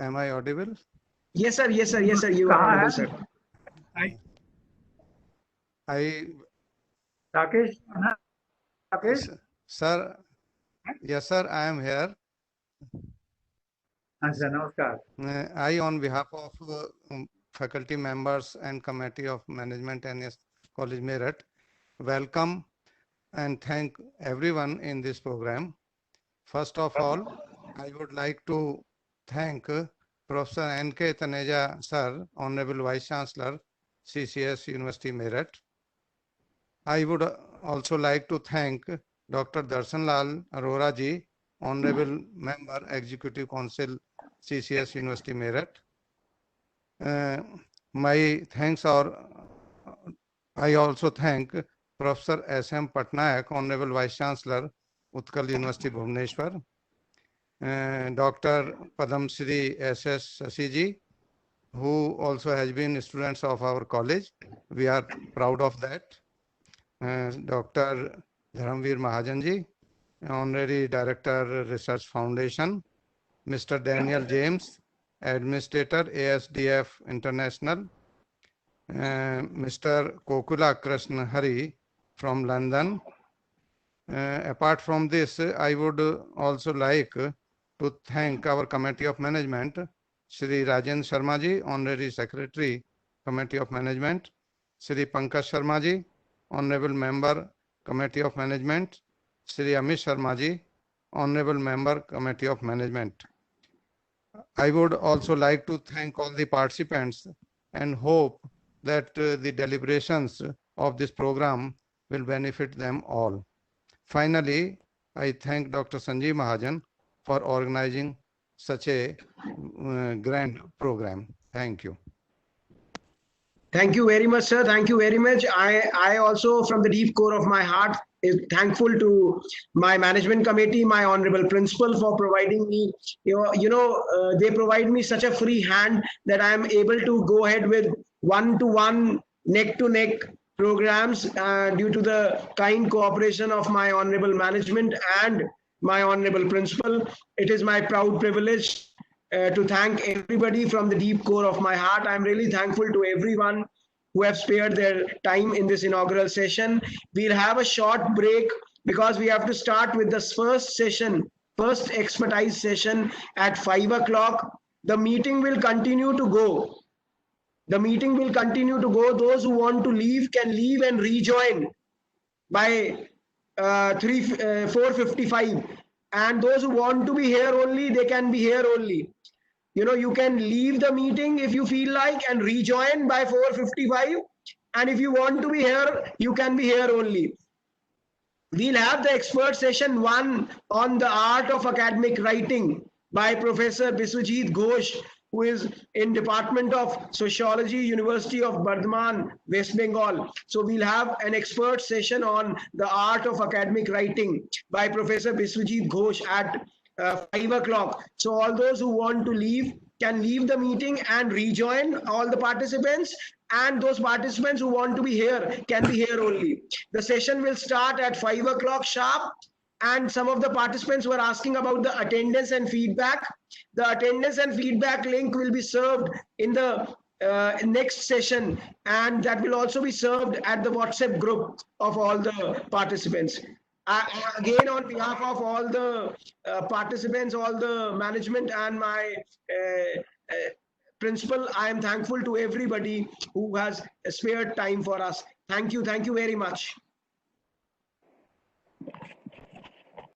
Am I audible? Yes, sir. Yes, sir. Yes, sir. You are audible, sir. Rakesh? Sir, yes, sir, I am here. I, on behalf of faculty members and Committee of Management and College Merit, welcome and thank everyone in this program. First of all, I would like to thank Professor N.K. Taneja sir, Honorable Vice Chancellor, CCS University Merit. I would also like to thank Dr. Darshan Lal Arora ji, Honorable Member, Executive Council, CCS University Merit. My thanks are, I also thank Professor S.M. Patnaik, Honorable Vice Chancellor, Utkal University, Bhubaneswar. Dr. Padam Shri S.S. Shashi ji, who also has been students of our college. We are proud of that. Dr. Dharamveer Mahajan ji, Honorary Director, Research Foundation. Mr. Daniel James, Administrator, ASDF International. Mr. Kokula Krishna Hari from London. Apart from this, I would also like to thank our Committee of Management, Shri Rajendra Sharma ji, Honorary Secretary, Committee of Management, Shri Pankaj Sharma ji, Honorable Member, Committee of Management, Shri Amit Sharma ji, Honorable Member, Committee of Management. I would also like to thank all the participants and hope that the deliberations of this program will benefit them all. Finally, I thank Dr. Sanjeev Mahajan for organizing such a grand program. Thank you. Thank you very much, sir. Thank you very much. I also, from the deep core of my heart, is thankful to my management committee, my honorable principal, for providing me, they provide me such a free hand that I am able to go ahead with one-to-one, neck-to-neck programs due to the kind cooperation of my honorable management and my honorable principal. It is my proud privilege to thank everybody from the deep core of my heart. I'm really thankful to everyone who have spared their time in this inaugural session. We'll have a short break because we have to start with this first session, first expertise session at 5 o'clock. The meeting will continue to go. The meeting will continue to go. Those who want to leave can leave and rejoin by 4:55. And those who want to be here only, they can be here only. You can leave the meeting if you feel like and rejoin by 4:55. And if you want to be here, you can be here only. We'll have the expert session 1 on the art of academic writing by Professor Biswajit Ghosh, who is in Department of Sociology, University of Bardhaman, West Bengal. So we'll have an expert session on the art of academic writing by Professor Biswajit Ghosh at 5 o'clock. So all those who want to leave can leave the meeting and rejoin, all the participants, and those participants who want to be here can be here only. The session will start at 5 o'clock sharp, and some of the participants were asking about the attendance and feedback. The attendance and feedback link will be served in the next session, and that will also be served at the WhatsApp group of all the participants. Again, on behalf of all the participants, all the management and my principal, I am thankful to everybody who has spared time for us. Thank you very much.